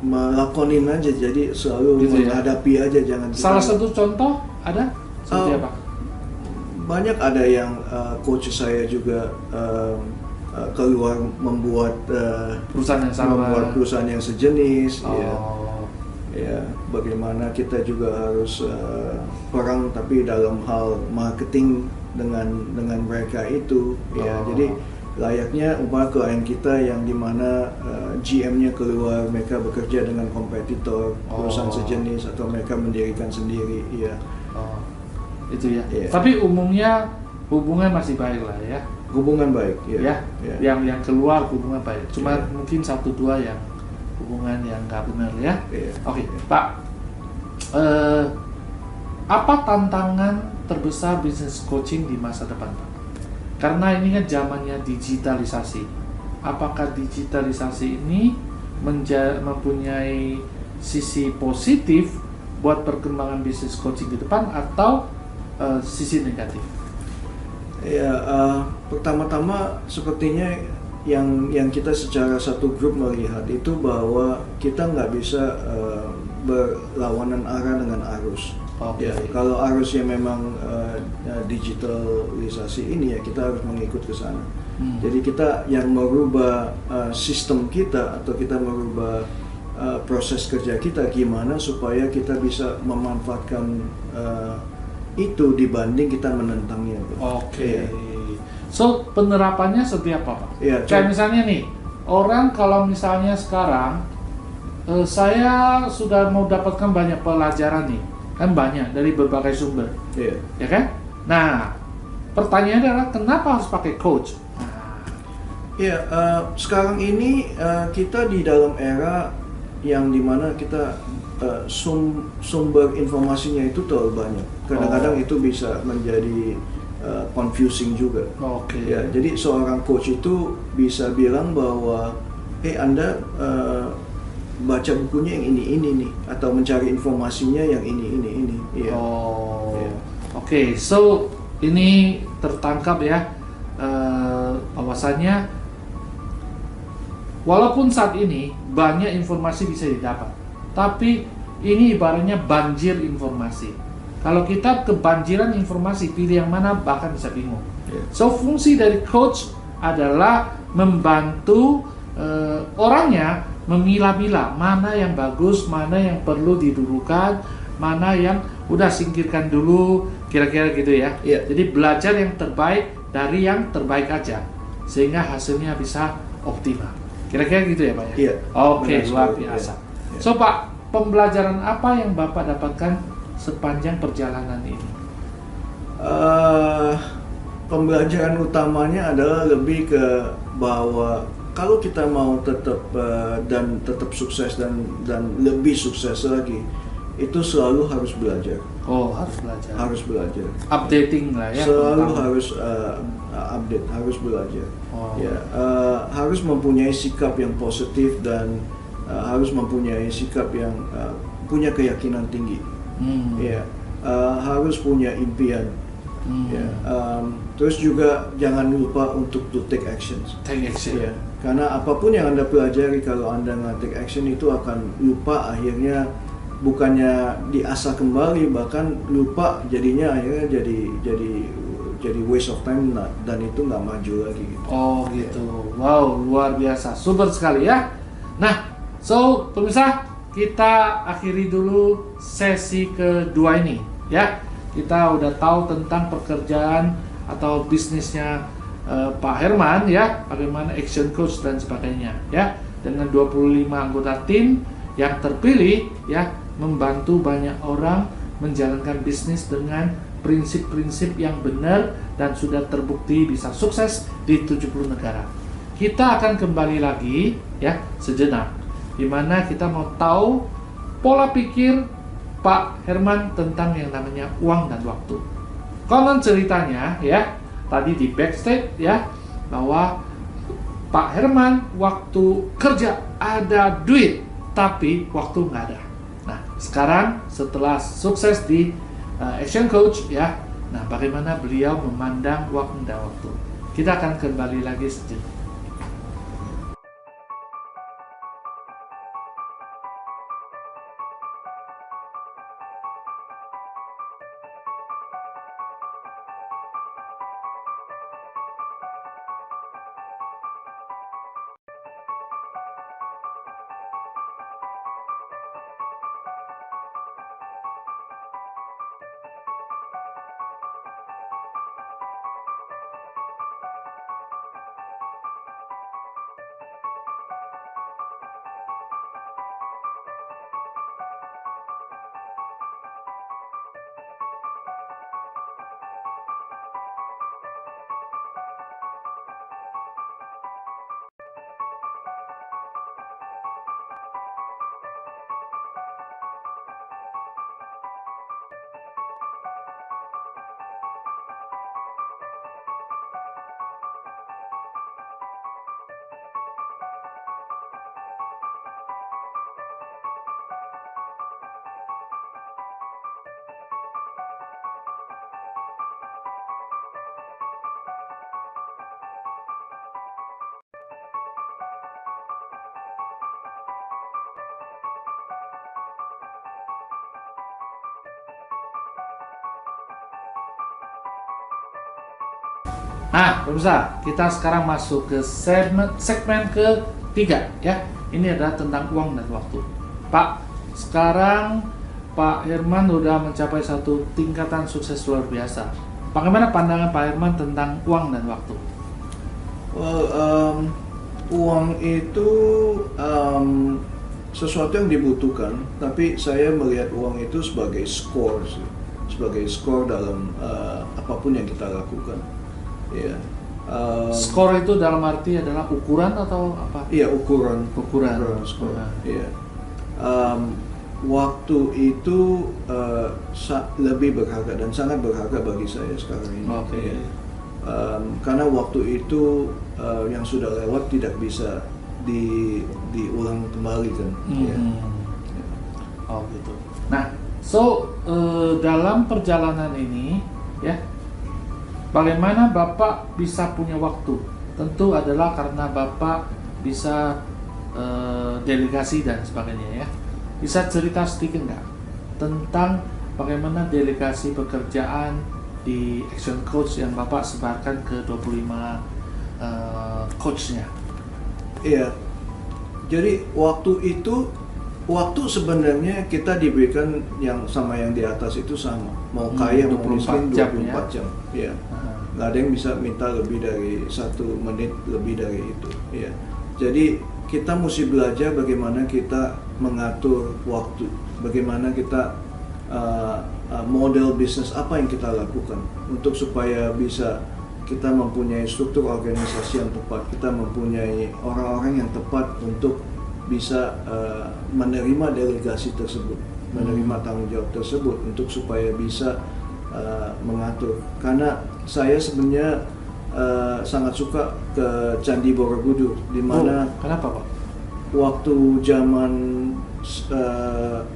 melakonin aja, jadi selalu gitu menghadapi aja, jangan. Salah satu contoh ada seperti apa? Banyak ada yang coach saya juga keluar membuat perusahaan yang sama, membuat perusahaan yang sejenis. Ya. ya bagaimana kita juga harus perang tapi dalam hal marketing dengan mereka itu ya. Jadi layaknya umpama klien kita yang dimana GM-nya keluar, mereka bekerja dengan kompetitor perusahaan sejenis atau mereka mendirikan sendiri ya. Itu ya. Yeah. Tapi umumnya hubungan masih baik lah ya. Hubungan baik ya. Yang keluar hubungan baik. Cuma Yeah. mungkin 1-2 yang hubungan yang nggak benar ya. Yeah. Oke, Pak. Apa tantangan terbesar bisnis coaching di masa depan, Pak? Karena ini kan zamannya digitalisasi. Apakah digitalisasi ini mempunyai sisi positif buat perkembangan bisnis coaching di depan atau sisi negatif? Ya, pertama-tama sepertinya yang kita secara satu grup melihat itu bahwa kita nggak bisa berlawanan arah dengan arus. Ya, kalau arusnya memang digitalisasi ini ya kita harus mengikut ke sana. Jadi kita yang merubah sistem kita atau kita merubah proses kerja kita gimana supaya kita bisa memanfaatkan itu dibanding kita menentangnya. Oke. So penerapannya seperti apa, Pak? Ya, kayak misalnya nih, orang kalau misalnya sekarang saya sudah mau dapatkan banyak pelajaran nih, kan banyak dari berbagai sumber, ya kan? Nah, pertanyaannya adalah kenapa harus pakai coach? Ya, sekarang ini kita di dalam era yang dimana kita sumber informasinya itu terlalu banyak. Kadang-kadang itu bisa menjadi confusing juga. Ya, jadi seorang coach itu bisa bilang bahwa, Anda baca bukunya yang ini nih, atau mencari informasinya yang ini. Ya. Oke, so ini tertangkap ya bahwasannya walaupun saat ini banyak informasi bisa didapat, tapi ini ibaratnya banjir informasi. Kalau kita kebanjiran informasi, pilih yang mana bahkan bisa bingung. So fungsi dari coach adalah membantu orangnya memilah-milah mana yang bagus, mana yang perlu didudukan, mana yang udah singkirkan dulu, kira-kira gitu ya. Jadi belajar yang terbaik dari yang terbaik aja, sehingga hasilnya bisa optimal. Kira-kira gitu ya, Pak ya? Oke, luar biasa. So Pak, pembelajaran apa yang Bapak dapatkan sepanjang perjalanan ini? Pembelajaran utamanya adalah lebih ke bahwa kalau kita mau tetap sukses dan lebih sukses lagi, itu selalu harus belajar. Harus belajar. Updating lah ya. Selalu harus update, harus belajar. Harus mempunyai sikap yang positif dan harus mempunyai sikap yang punya keyakinan tinggi. Harus punya impian. Terus juga jangan lupa untuk take actions. Karena apapun yang Anda pelajari, kalau Anda nggak take action itu akan lupa, akhirnya bukannya diasah kembali, bahkan lupa, jadinya akhirnya jadi waste of time dan itu nggak maju lagi gitu. Gitu. Wow, luar biasa, super sekali ya. Nah, so pemirsa, kita akhiri dulu sesi kedua ini ya. Kita udah tahu tentang pekerjaan atau bisnisnya Pak Herman ya, bagaimana action coach dan sebagainya ya, dengan 25 anggota tim yang terpilih ya, membantu banyak orang menjalankan bisnis dengan prinsip-prinsip yang benar dan sudah terbukti bisa sukses di 70 negara. Kita akan kembali lagi ya sejenak, di mana kita mau tahu pola pikir Pak Herman tentang yang namanya uang dan waktu. Konon ceritanya ya, tadi di backstage ya, bahwa Pak Herman waktu kerja ada duit, tapi waktu nggak ada. Nah, sekarang setelah sukses di Action Coach ya, nah bagaimana beliau memandang uang dan waktu. Kita akan kembali lagi sejenak. Nah, pemirsa, kita sekarang masuk ke segmen ketiga ya. Ini adalah tentang uang dan waktu. Pak, sekarang Pak Herman sudah mencapai satu tingkatan sukses luar biasa. Bagaimana pandangan Pak Herman tentang uang dan waktu? Well, uang itu sesuatu yang dibutuhkan, tapi saya melihat uang itu sebagai skor sih. Sebagai skor dalam apapun yang kita lakukan. Ya. Skor itu dalam arti adalah ukuran atau apa? Iya, ukuran skor. Nah. Iya. Waktu itu lebih berharga dan sangat berharga bagi saya sekarang ini. Oke. Iya. Karena waktu itu yang sudah lewat tidak bisa diulang kembali kan. Iya. Oh gitu. Nah, dalam perjalanan ini ya, bagaimana Bapak bisa punya waktu? Tentu adalah karena Bapak bisa delegasi dan sebagainya ya. Bisa cerita sedikit nggak tentang bagaimana delegasi pekerjaan di Action Coach yang Bapak sebarkan ke 25 coachnya? Iya. Jadi waktu sebenarnya kita diberikan yang sama yang di atas itu sama. Mau kaya mau miskin 24 jam. Iya. Nggak ada yang bisa minta lebih dari 1 menit lebih dari itu. Iya. Jadi kita mesti belajar bagaimana kita mengatur waktu, bagaimana kita model bisnis apa yang kita lakukan untuk supaya bisa kita mempunyai struktur organisasi yang tepat, kita mempunyai orang-orang yang tepat untuk bisa menerima delegasi tersebut, menerima tanggung jawab tersebut untuk supaya bisa mengatur. Karena saya sebenarnya sangat suka ke Candi Borobudur, di mana kenapa Pak? Waktu zaman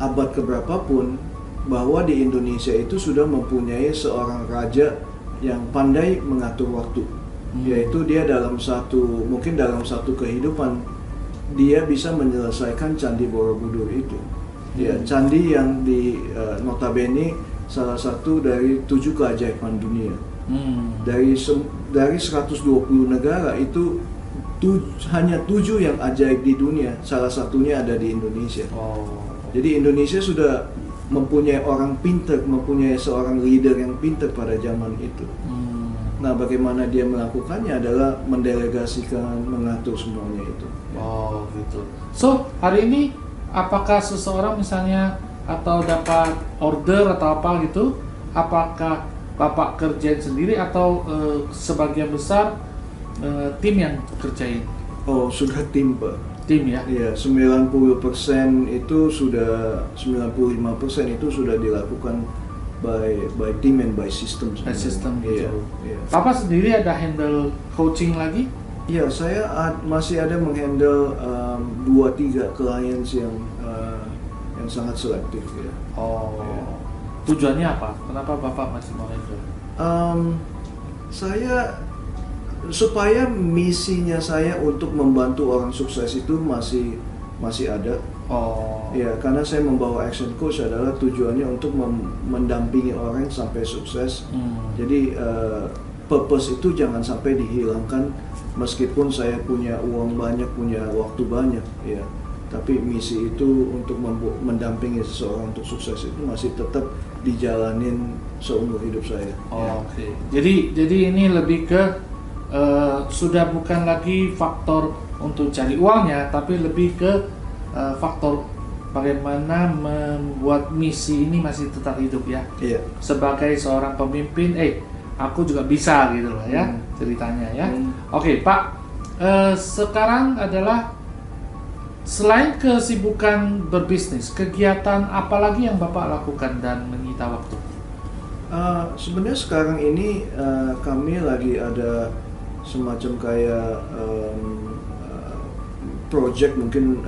abad keberapapun, bahwa di Indonesia itu sudah mempunyai seorang raja yang pandai mengatur waktu, yaitu dia mungkin dalam satu kehidupan dia bisa menyelesaikan Candi Borobudur itu. Ya, candi yang notabene salah satu dari 7 keajaiban dunia. Dari 120 negara itu hanya 7 yang ajaib di dunia, salah satunya ada di Indonesia. Jadi Indonesia sudah mempunyai orang pintar, mempunyai seorang leader yang pintar pada zaman itu. Nah, bagaimana dia melakukannya adalah mendelegasikan, mengatur semuanya itu. Oh gitu. So, hari ini apakah seseorang misalnya atau dapat order atau apa gitu, apakah Bapak kerjain sendiri atau sebagian besar tim yang kerjain? Oh, sudah tim Pak. Tim ya? Iya, 90% itu sudah, 95% itu sudah dilakukan by team and by system. By system gitu. Iya. Bapak sendiri ada handle coaching lagi? Iya, saya masih ada menghandle 2-3 clients yang sangat selektif ya. Iya. Tujuannya apa? Kenapa Bapak masih mau handle? Saya supaya misinya saya untuk membantu orang sukses itu masih ada. Ya, karena saya membawa Action Coach adalah tujuannya untuk mendampingi orang sampai sukses. Jadi purpose itu jangan sampai dihilangkan meskipun saya punya uang banyak, punya waktu banyak, ya. Tapi misi itu untuk mendampingi seseorang untuk sukses itu masih tetap dijalanin seumur hidup saya. Oke. Jadi ini lebih ke sudah bukan lagi faktor untuk cari uangnya, tapi lebih ke faktor bagaimana membuat misi ini masih tetap hidup ya. Iya. Sebagai seorang pemimpin, aku juga bisa gitu loh ya ceritanya ya. Oke Pak, sekarang adalah selain kesibukan berbisnis, kegiatan apa lagi yang Bapak lakukan dan menyita waktu? Sebenarnya sekarang ini kami lagi ada semacam kayak project mungkin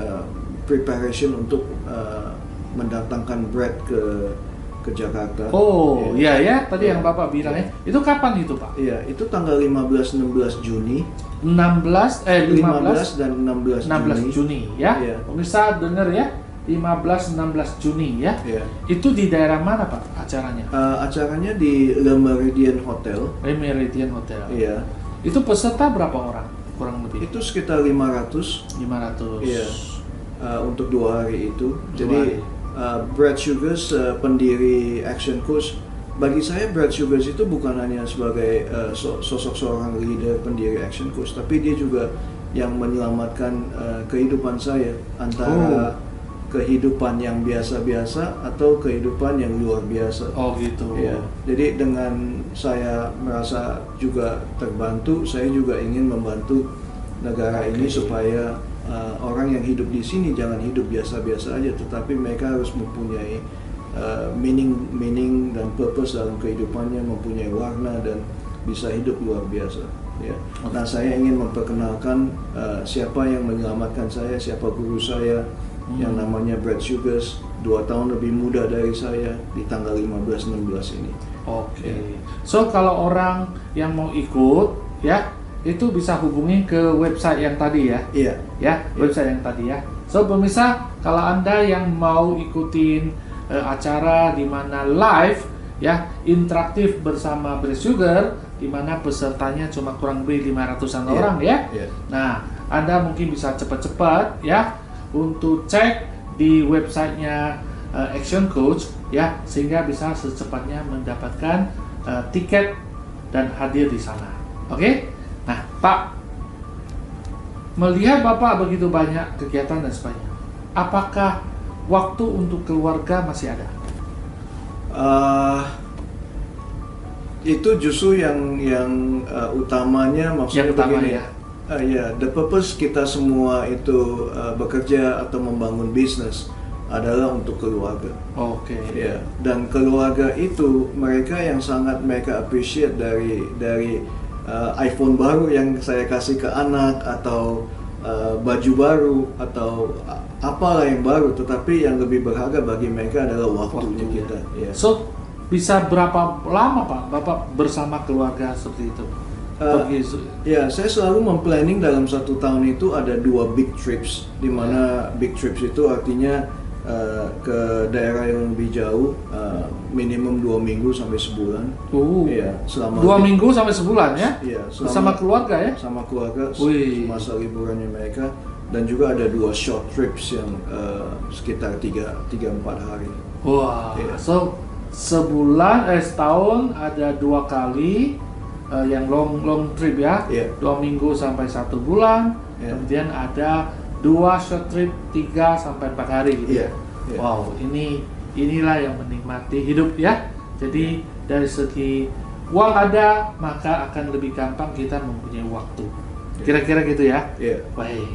preparation untuk mendatangkan bread ke Jakarta. Iya ya, tadi yang Bapak bilang ya. Itu kapan itu Pak? Iya, itu tanggal 15-16 Juni. 15 dan 16 Juni ya. Iya. Pemirsa dengar ya, 15-16 Juni ya. Iya. Itu di daerah mana Pak acaranya? Acaranya di Le Méridien Hotel. Le Méridien Hotel. Iya. Itu peserta berapa orang kurang lebih? Itu sekitar 500. 500. Iya. Untuk 2 hari itu. Dua Jadi hari. Brad Sugars, pendiri Action Coach, bagi saya Brad Sugars itu bukan hanya sebagai sosok seorang leader pendiri Action Coach, tapi dia juga yang menyelamatkan kehidupan saya antara kehidupan yang biasa-biasa atau kehidupan yang luar biasa. Oh gitu. Ya, jadi dengan saya merasa juga terbantu, saya juga ingin membantu negara ini supaya orang yang hidup di sini jangan hidup biasa-biasa aja, tetapi mereka harus mempunyai meaning dan purpose dalam kehidupannya, mempunyai warna dan bisa hidup luar biasa. Ya. Nah, saya ingin memperkenalkan siapa yang menyelamatkan saya, siapa guru saya yang namanya Brad Sugars, 2 tahun lebih muda dari saya di tanggal 15-16 ini. Oke. So kalau orang yang mau ikut ya, itu bisa hubungi ke website yang tadi ya. Iya. Ya, website yang tadi ya. So pemirsa, kalau Anda yang mau ikutin acara di mana live ya, interaktif bersama Brad Sugars, di mana pesertanya cuma kurang lebih 500-an orang ya. Nah, Anda mungkin bisa cepat-cepat ya untuk cek di websitenya Action Coach ya, sehingga bisa secepatnya mendapatkan tiket dan hadir di sana. Oke? Nah, Pak, melihat Bapak begitu banyak kegiatan dan sebagainya, apakah waktu untuk keluarga masih ada? Itu justru yang utamanya, maksudnya Yang utama begini, ya. The purpose kita semua itu bekerja atau membangun bisnis adalah untuk keluarga. Oke. Ya, dan keluarga itu mereka yang sangat mereka appreciate dari iPhone baru yang saya kasih ke anak, atau baju baru, atau apalah yang baru, tetapi yang lebih berharga bagi mereka adalah waktunya kita. Ya. So, bisa berapa lama Pak Bapak bersama keluarga seperti itu? Ya, saya selalu memplanning dalam 1 tahun itu ada 2 big trips, di mana big trips itu artinya ke daerah yang lebih jauh, minimum 2 minggu sampai sebulan. Ya, selama 2 minggu sampai sebulan ya? Ya, bersama keluarga ya? Sama keluarga, masa liburannya mereka, dan juga ada 2 short trips yang sekitar 3-4 hari. Wah, so setahun ada 2 kali yang long trip ya, 2 minggu sampai 1 bulan, kemudian ada 2 short trip 3-4 hari gitu. Wow, inilah yang menikmati hidup ya. Jadi dari segi uang ada, maka akan lebih gampang kita mempunyai waktu. Kira-kira gitu ya. Baik.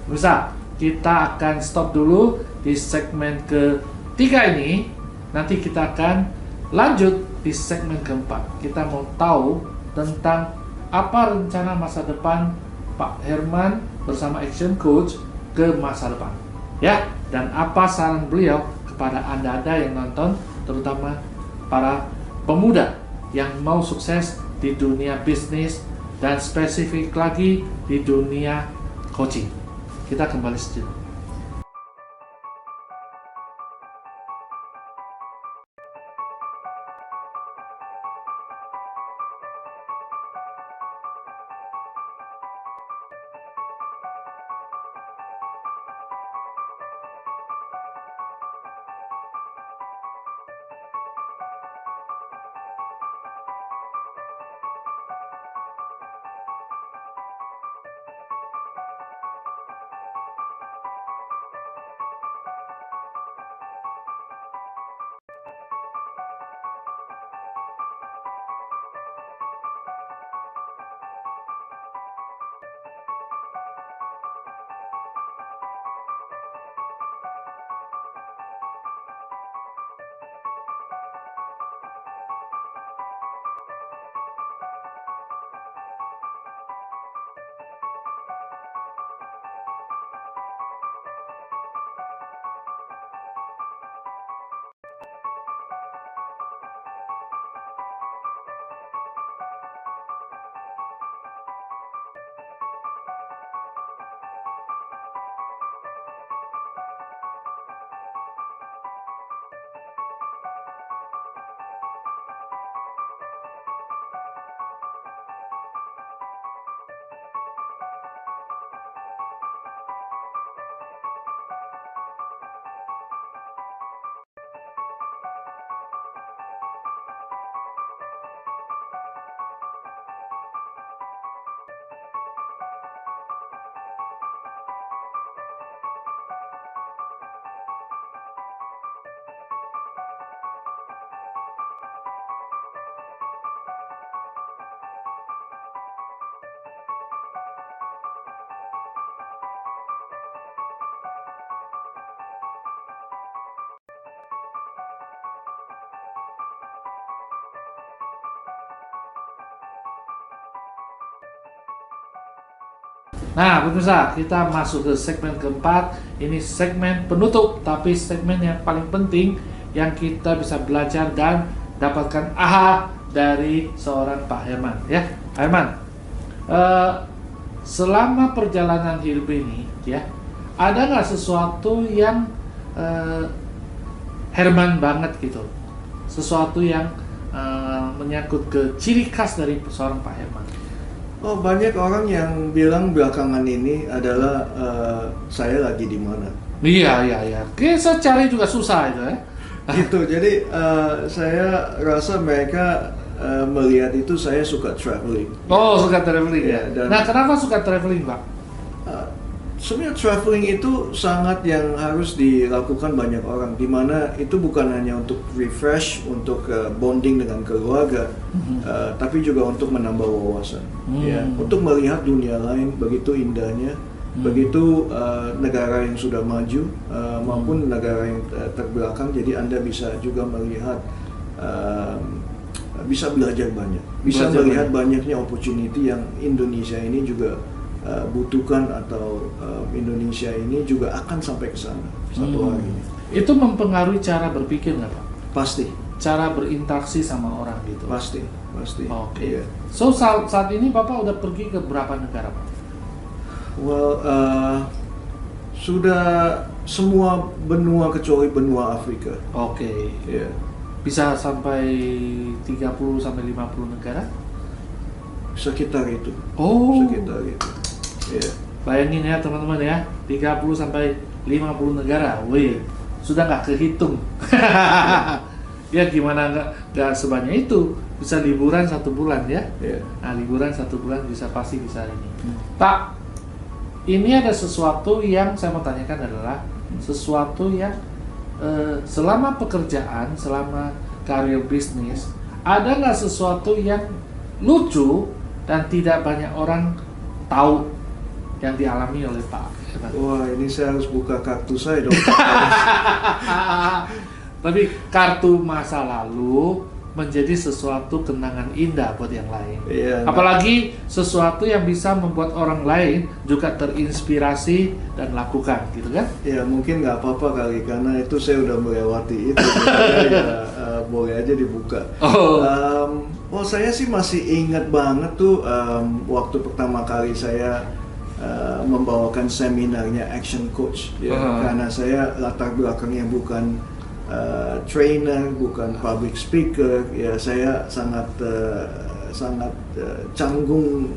Bisa kita akan stop dulu di segmen ketiga ini. Nanti kita akan lanjut di segmen keempat. Kita mau tahu tentang apa rencana masa depan Pak Herman bersama Action Coach ke masa depan, ya, dan apa saran beliau kepada Anda yang nonton, terutama para pemuda yang mau sukses di dunia bisnis dan spesifik lagi di dunia coaching. Kita kembali sejenak. Nah, pemirsa, kita masuk ke segmen keempat. Ini segmen penutup, tapi segmen yang paling penting yang kita bisa belajar dan dapatkan aha dari seorang Pak Herman. Ya, Herman, selama perjalanan hidup ini, ya, ada nggak sesuatu yang Herman banget gitu, sesuatu yang menyangkut ke ciri khas dari seorang Pak Herman? Oh, banyak orang yang bilang belakangan ini adalah saya lagi di mana. Iya. Saya cari juga susah itu ya. Gitu. Jadi saya rasa mereka melihat itu saya suka traveling. Oh, suka traveling ya. Dan Nah, kenapa suka traveling, Pak? sebenarnya traveling itu sangat yang harus dilakukan banyak orang, di mana itu bukan hanya untuk refresh, untuk bonding dengan keluarga, tapi juga untuk menambah wawasan, ya, untuk melihat dunia lain begitu indahnya, begitu negara yang sudah maju maupun negara yang terbelakang. Jadi Anda bisa juga melihat, bisa belajar banyak, bisa melihat banyaknya opportunity yang Indonesia ini juga butuhkan, atau Indonesia ini juga akan sampai ke sana satu hari ini. Itu mempengaruhi cara berpikir nggak, Pak? Pasti. Cara berinteraksi sama orang gitu. Pasti. Oke. Yeah. So saat ini Bapak udah pergi ke berapa negara, Pak? Well, sudah semua benua kecuali benua Afrika. Oke. Yeah. Bisa sampai 30 sampai 50 negara? Sekitar itu. Oh. Sekitar itu. Yeah. Bayangin ya teman-teman ya, 30 sampai 50 negara. Wih, sudah nggak kehitung. Ya gimana nggak sebanyak itu, bisa liburan 1 bulan ya. Yeah. Nah, liburan 1 bulan pasti bisa ini. Pak, ini ada sesuatu yang saya mau tanyakan adalah sesuatu yang selama pekerjaan, selama karir bisnis, ada nggak sesuatu yang lucu dan tidak banyak orang tahu yang dialami oleh Pak Herman? Wah, ini saya harus buka kartu saya dong. Tapi kartu masa lalu menjadi sesuatu kenangan indah buat yang lain. Iya, Apalagi sesuatu yang bisa membuat orang lain juga terinspirasi dan lakukan, gitu kan? Ya mungkin nggak apa-apa kali, karena itu saya udah melewati itu. Jadi ya, boleh aja dibuka. Oh, saya sih masih ingat banget tuh waktu pertama kali saya membawakan seminarnya Action Coach, ya, karena saya latar belakangnya bukan trainer, bukan public speaker, ya saya sangat canggung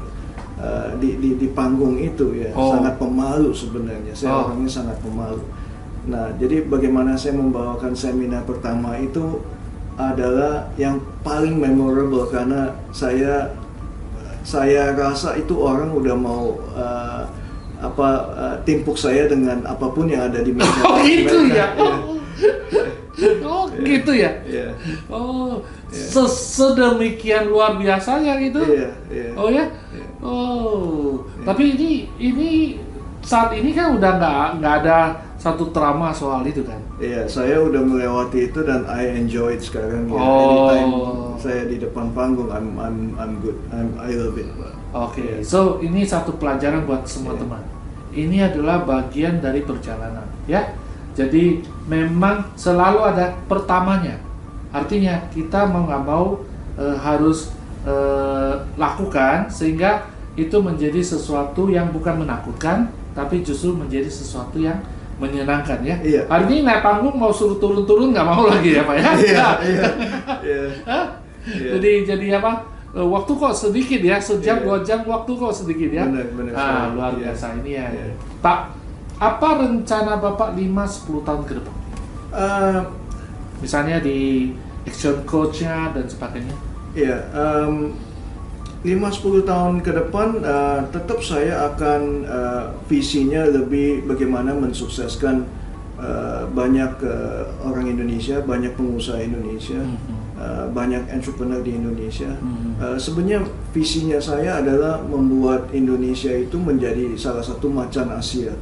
di panggung itu, ya, sangat pemalu sebenarnya. Saya orangnya sangat pemalu. Nah, jadi bagaimana saya membawakan seminar pertama itu adalah yang paling memorable, karena saya rasa itu orang udah mau timpuk saya dengan apapun yang ada di meja. Oh gitu ya. Gitu ya. Yeah. Oh, sedemikian luar biasanya gitu. Yeah. Oh ya. Yeah. Oh, tapi ini saat ini kan udah nggak ada satu drama soal itu kan? Iya, saya udah melewati itu dan I enjoy it sekarang. Ya. Anytime saya di depan panggung, I'm good. I love it. Oke. So ini satu pelajaran buat semua teman. Ini adalah bagian dari perjalanan, ya. Jadi memang selalu ada pertamanya. Artinya kita mau nggak mau harus lakukan, sehingga itu menjadi sesuatu yang bukan menakutkan, tapi justru menjadi sesuatu yang menyenangkan, ya. Iya. Hari ini naik panggung mau suruh turun-turun nggak mau lagi ya Pak ya? Iya. Jadi apa? Waktu kok sedikit ya, sejam 2 jam waktu kok sedikit ya. Benar. Luar biasa ini ya. Pak, apa rencana Bapak 5-10 tahun ke depan? Misalnya di Action Coach-nya dan sebagainya. Iya, 5-10 tahun ke depan tetap saya akan visinya lebih bagaimana mensukseskan banyak orang Indonesia, banyak pengusaha Indonesia, banyak entrepreneur di Indonesia. Sebenarnya visinya saya adalah membuat Indonesia itu menjadi salah satu macan Asia.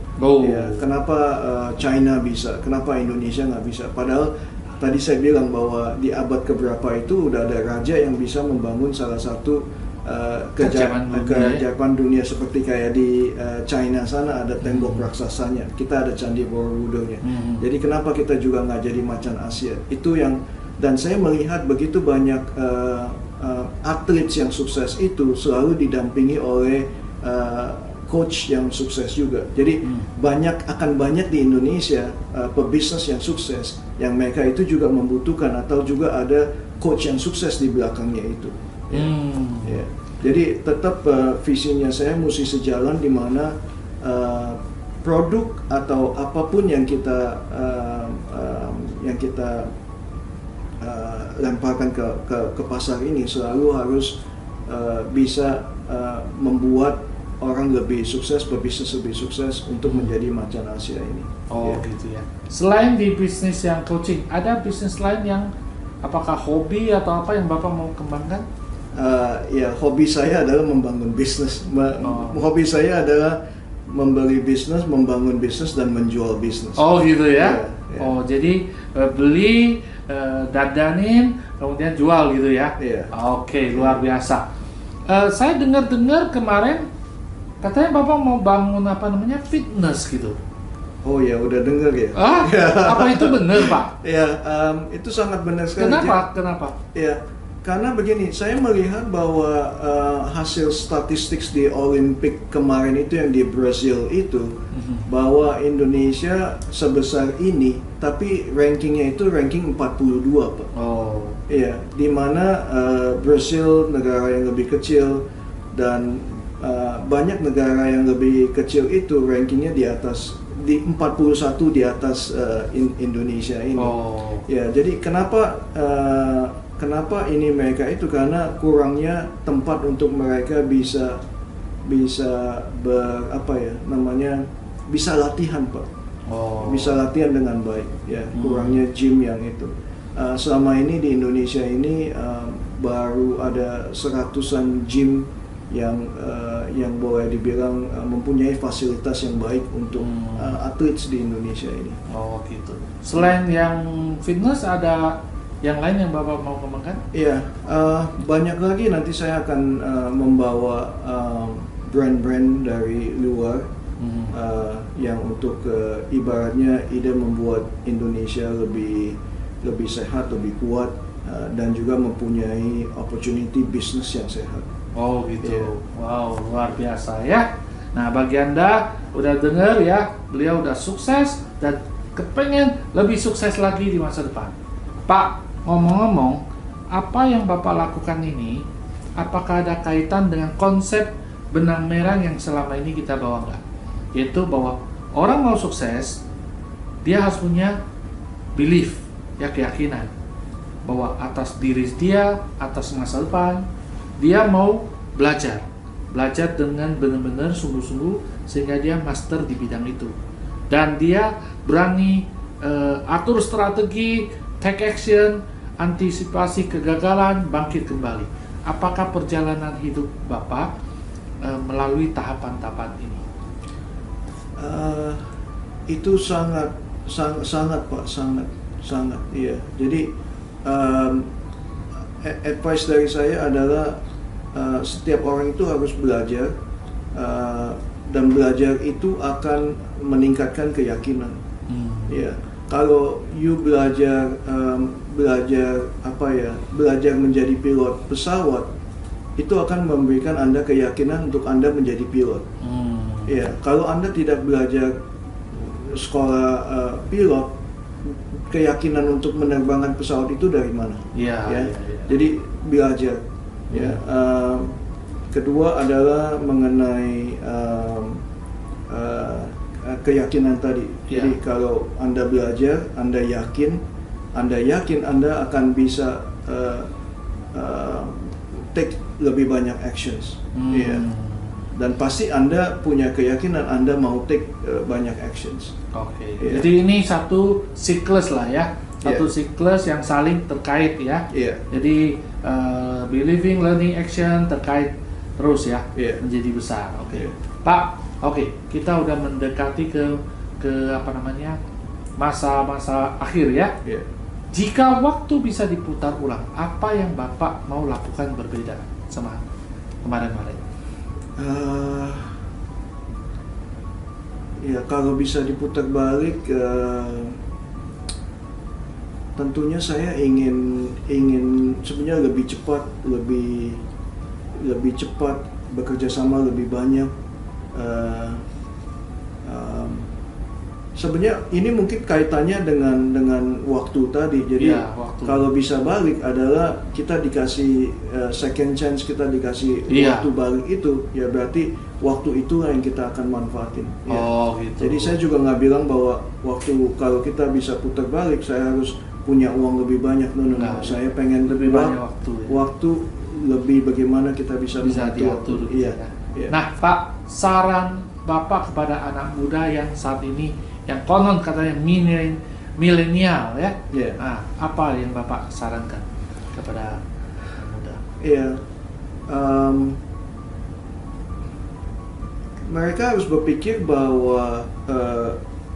Ya, kenapa China bisa, kenapa Indonesia nggak bisa? Padahal tadi saya bilang bahwa di abad keberapa itu udah ada raja yang bisa membangun salah satu keajaiban dunia seperti kayak di China sana ada tembok raksasanya, kita ada candi Borobudur-nya. Jadi kenapa kita juga nggak jadi macan Asia? Itu yang, dan saya melihat begitu banyak atlet yang sukses itu selalu didampingi oleh coach yang sukses juga. Jadi akan banyak di Indonesia pebisnis yang sukses yang mereka itu juga membutuhkan atau juga ada coach yang sukses di belakangnya itu. Ya. Jadi tetap visinya saya mesti sejalan di mana produk atau apapun yang kita lemparkan ke pasar ini selalu harus bisa membuat orang lebih sukses, pebisnis lebih sukses untuk menjadi macan Asia ini. Gitu ya. Selain di bisnis yang coaching, ada bisnis lain yang apakah hobi atau apa yang Bapak mau kembangkan? Ya, hobi saya adalah membangun bisnis. Hobi saya adalah membeli bisnis, membangun bisnis, dan menjual bisnis. Gitu ya? Ya. Jadi beli, dadanin, kemudian jual gitu ya? Iya. Oke, luar biasa. Saya dengar kemarin katanya Bapak mau bangun fitness gitu. Oh ya, udah dengar ya? Apa itu benar, Pak? Ya, itu sangat benar sekali. Kenapa? Ya, karena begini, saya melihat bahwa hasil statistik di Olimpik kemarin itu yang di Brazil itu, bahwa Indonesia sebesar ini, tapi rankingnya itu ranking 42, Pak. Iya, di mana Brazil negara yang lebih kecil dan banyak negara yang lebih kecil itu rankingnya di 41 di atas Indonesia ini. Ya, jadi kenapa ini mereka itu, karena kurangnya tempat untuk mereka bisa bisa latihan, Pak. Bisa latihan dengan baik, ya. Kurangnya gym yang itu. Selama ini di Indonesia ini baru ada 100-an gym yang boleh dibilang mempunyai fasilitas yang baik untuk atlet di Indonesia ini. Gitu. Selain yang fitness, ada yang lain yang Bapak mau kembangkan? Iya, banyak lagi. Nanti saya akan membawa brand-brand dari luar yang untuk ibaratnya ide membuat Indonesia lebih sehat, lebih kuat, dan juga mempunyai opportunity bisnis yang sehat. Gitu. Yeah. Wow, luar biasa ya. Nah, bagi Anda udah dengar ya, beliau udah sukses dan kepengen lebih sukses lagi di masa depan. Pak, ngomong-ngomong, apa yang Bapak lakukan ini, apakah ada kaitan dengan konsep benang merah yang selama ini kita bawa nggak? Yaitu bahwa orang mau sukses, dia harus punya belief, ya, keyakinan bahwa atas diri dia, atas masa depan, dia mau belajar dengan benar-benar sungguh-sungguh sehingga dia master di bidang itu, dan dia berani atur strategi, take action, antisipasi kegagalan, bangkit kembali. Apakah perjalanan hidup Bapak melalui tahapan-tahapan ini? Itu sangat Pak, sangat iya. Jadi advice dari saya adalah setiap orang itu harus belajar, dan belajar itu akan meningkatkan keyakinan. Ya, kalau you belajar menjadi pilot pesawat, itu akan memberikan Anda keyakinan untuk Anda menjadi pilot. Ya, kalau Anda tidak belajar sekolah pilot, keyakinan untuk menerbangkan pesawat itu dari mana? Ya. Jadi belajar. Ya. Kedua adalah mengenai keyakinan tadi. Jadi kalau Anda belajar, Anda yakin Anda akan bisa take lebih banyak actions. Ya. Dan pasti Anda punya keyakinan Anda mau take banyak actions. Yeah. Jadi ini satu siklus lah ya, satu siklus yang saling terkait ya. Jadi believing, learning, action terkait terus ya, menjadi besar. Pak, kita udah mendekati ke masa-masa akhir ya. Jika waktu bisa diputar ulang, apa yang Bapak mau lakukan berbeda sama kemarin-kemarin? Ya kalau bisa diputar balik, tentunya saya ingin sebenarnya lebih cepat, lebih cepat bekerja sama lebih banyak. Sebenarnya ini mungkin kaitannya dengan waktu tadi. Jadi Ya, waktu. kalau bisa balik adalah kita dikasih second chance, kita dikasih Iya. waktu balik itu, ya berarti waktu itulah yang kita akan manfaatin. Ya. Oh gitu. Jadi saya juga nggak bilang bahwa kalau kita bisa putar balik, saya harus punya uang lebih banyak. No. Nggak, Saya pengen lebih banyak waktu. Ya. waktu lebih bagaimana kita bisa diatur. Iya. Ya. Iya. Nah, Pak, saran Bapak kepada anak muda yang saat ini yang konon katanya milenial ya. Iya. Nah, apa yang Bapak sarankan kepada anak muda? Iya. Mereka harus berpikir bahwa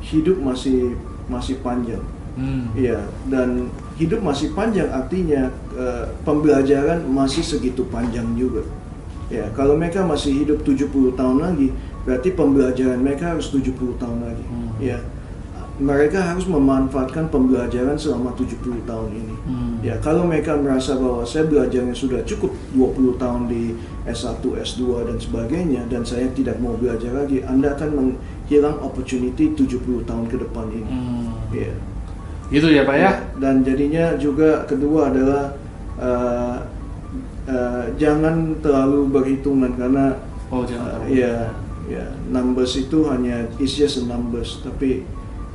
hidup masih panjang. Iya, dan hidup masih panjang artinya pembelajaran masih segitu panjang juga. Ya, kalau mereka masih hidup 70 tahun lagi, berarti pembelajaran mereka harus 70 tahun lagi. Ya. Mereka harus memanfaatkan pembelajaran selama 70 tahun ini. Ya, kalau mereka merasa bahwa saya belajarnya sudah cukup 20 tahun di S1, S2 dan sebagainya dan saya tidak mau belajar lagi, Anda akan menghilang opportunity 70 tahun ke depan ini. Ya. Gitu ya Pak ya? Dan jadinya juga kedua adalah jangan terlalu berhitungan karena ya numbers itu hanya it's just a numbers, tapi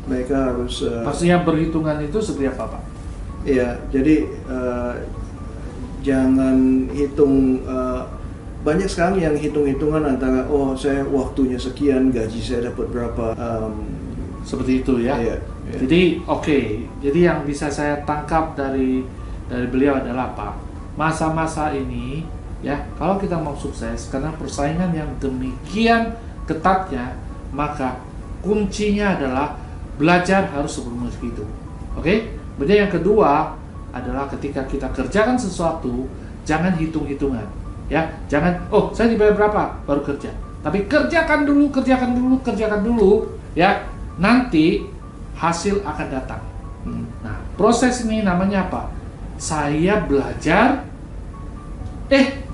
mereka harus maksudnya berhitungan itu seperti apa Pak? Ya, jadi jangan hitung banyak sekarang yang hitung-hitungan antara saya waktunya sekian, gaji saya dapat berapa, seperti itu ya. Iya. Jadi jadi yang bisa saya tangkap dari beliau adalah Pak, masa-masa ini ya, kalau kita mau sukses karena persaingan yang demikian ketatnya, maka kuncinya adalah belajar harus sebelum itu. Oke? Kemudian yang kedua adalah ketika kita kerjakan sesuatu, jangan hitung-hitungan. Ya, jangan saya dibayar berapa baru kerja. Tapi kerjakan dulu, ya. Nanti hasil akan datang. Nah, proses ini namanya apa? Saya belajar,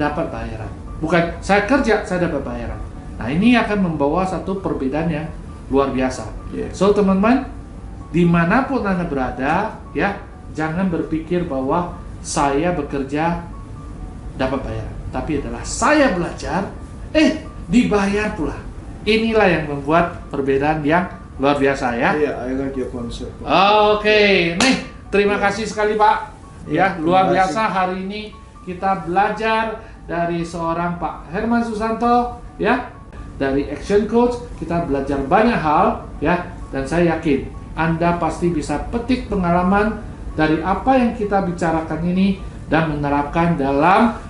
dapat bayaran. Bukan saya kerja, saya dapat bayaran. Nah, ini akan membawa satu perbedaan yang luar biasa. Yeah. So, teman-teman, dimanapun Anda berada, ya, jangan berpikir bahwa saya bekerja dapat bayaran. Tapi adalah saya belajar, dibayar pula. Inilah yang membuat perbedaan yang luar biasa ya. Iya, I like your concept. Oke, nih terima kasih sekali Pak. Ya, luar terima biasa hari ini kita belajar dari seorang Pak Herman Susanto ya. Dari Action Coach kita belajar banyak hal ya, dan saya yakin Anda pasti bisa petik pengalaman dari apa yang kita bicarakan ini dan menerapkan dalam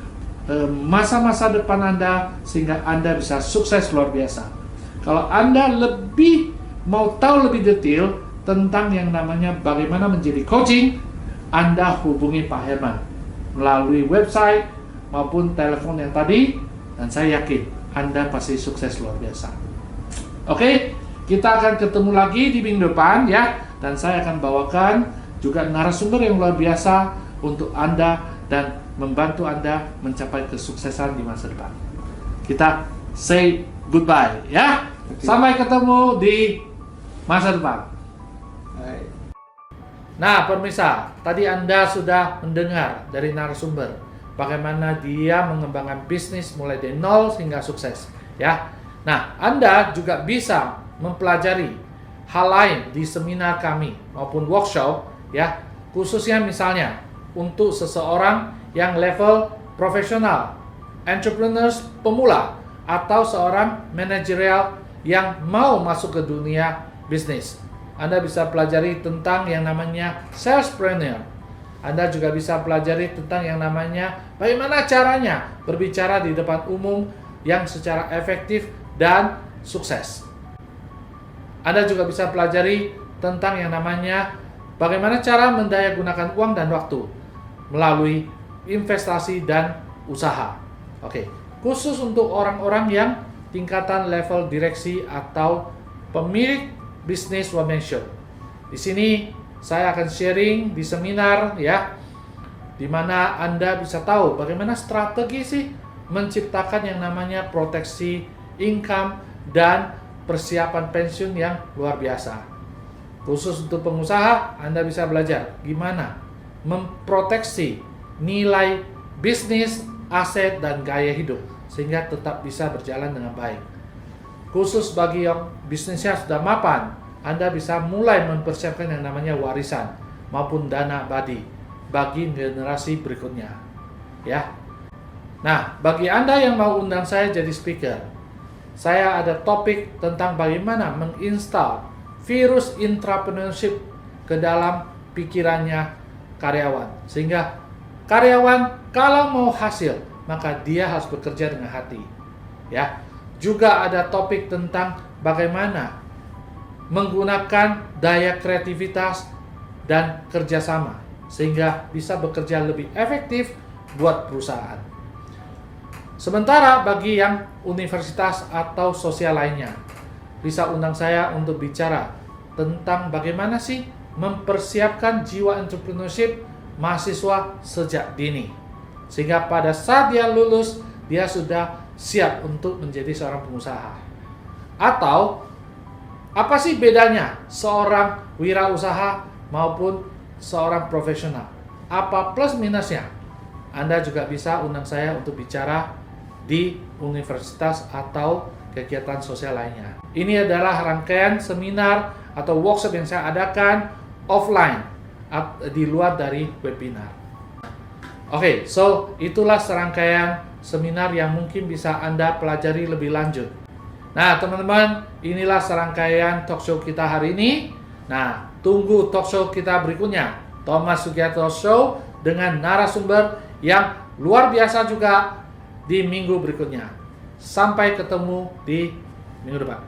masa-masa depan Anda sehingga Anda bisa sukses luar biasa. Kalau Anda mau tahu lebih detail tentang yang namanya bagaimana menjadi coaching, Anda hubungi Pak Herman melalui website maupun telepon yang tadi, dan saya yakin Anda pasti sukses luar biasa. Oke, kita akan ketemu lagi di minggu depan ya, dan saya akan bawakan juga narasumber yang luar biasa untuk Anda dan membantu Anda mencapai kesuksesan di masa depan. Kita say goodbye ya. Okay. Sampai ketemu di masa depan. Hai. Nah, pemirsa, tadi Anda sudah mendengar dari narasumber bagaimana dia mengembangkan bisnis mulai dari nol hingga sukses, ya. Nah, Anda juga bisa mempelajari hal lain di seminar kami maupun workshop, ya. Khususnya misalnya untuk seseorang yang level profesional, entrepreneurs pemula, atau seorang manajerial yang mau masuk ke dunia bisnis. Anda bisa pelajari tentang yang namanya salespreneur. Anda juga bisa pelajari tentang yang namanya bagaimana caranya berbicara di depan umum yang secara efektif dan sukses. Anda juga bisa pelajari tentang yang namanya bagaimana cara mendayagunakan uang dan waktu melalui investasi dan usaha. Oke, khusus untuk orang-orang yang tingkatan level direksi atau pemilik bisnis one man show. Di sini saya akan sharing di seminar ya, di mana Anda bisa tahu bagaimana strategi sih menciptakan yang namanya proteksi income dan persiapan pensiun yang luar biasa. Khusus untuk pengusaha, Anda bisa belajar gimana memproteksi nilai bisnis, aset, dan gaya hidup sehingga tetap bisa berjalan dengan baik. Khusus bagi yang bisnisnya sudah mapan, Anda bisa mulai mempersiapkan yang namanya warisan maupun dana abadi bagi generasi berikutnya. Ya. Nah, bagi Anda yang mau undang saya jadi speaker, saya ada topik tentang bagaimana menginstal virus entrepreneurship ke dalam pikirannya karyawan. Sehingga karyawan kalau mau hasil, maka dia harus bekerja dengan hati. Ya. Juga ada topik tentang bagaimana menggunakan daya kreativitas dan kerjasama sehingga bisa bekerja lebih efektif buat perusahaan. Sementara bagi yang universitas atau sosial lainnya, bisa undang saya untuk bicara tentang bagaimana sih mempersiapkan jiwa entrepreneurship mahasiswa sejak dini. Sehingga pada saat dia lulus, dia sudah siap untuk menjadi seorang pengusaha. Atau apa sih bedanya seorang wirausaha maupun seorang profesional? Apa plus minusnya? Anda juga bisa undang saya untuk bicara di universitas atau kegiatan sosial lainnya. Ini adalah rangkaian seminar atau workshop yang saya adakan offline di luar dari webinar. Oke, so itulah serangkaian seminar yang mungkin bisa Anda pelajari lebih lanjut. Nah, teman-teman, inilah serangkaian talk show kita hari ini. Nah, tunggu talk show kita berikutnya, Thomas Sugiarto Show, dengan narasumber yang luar biasa juga di minggu berikutnya. Sampai ketemu di minggu depan.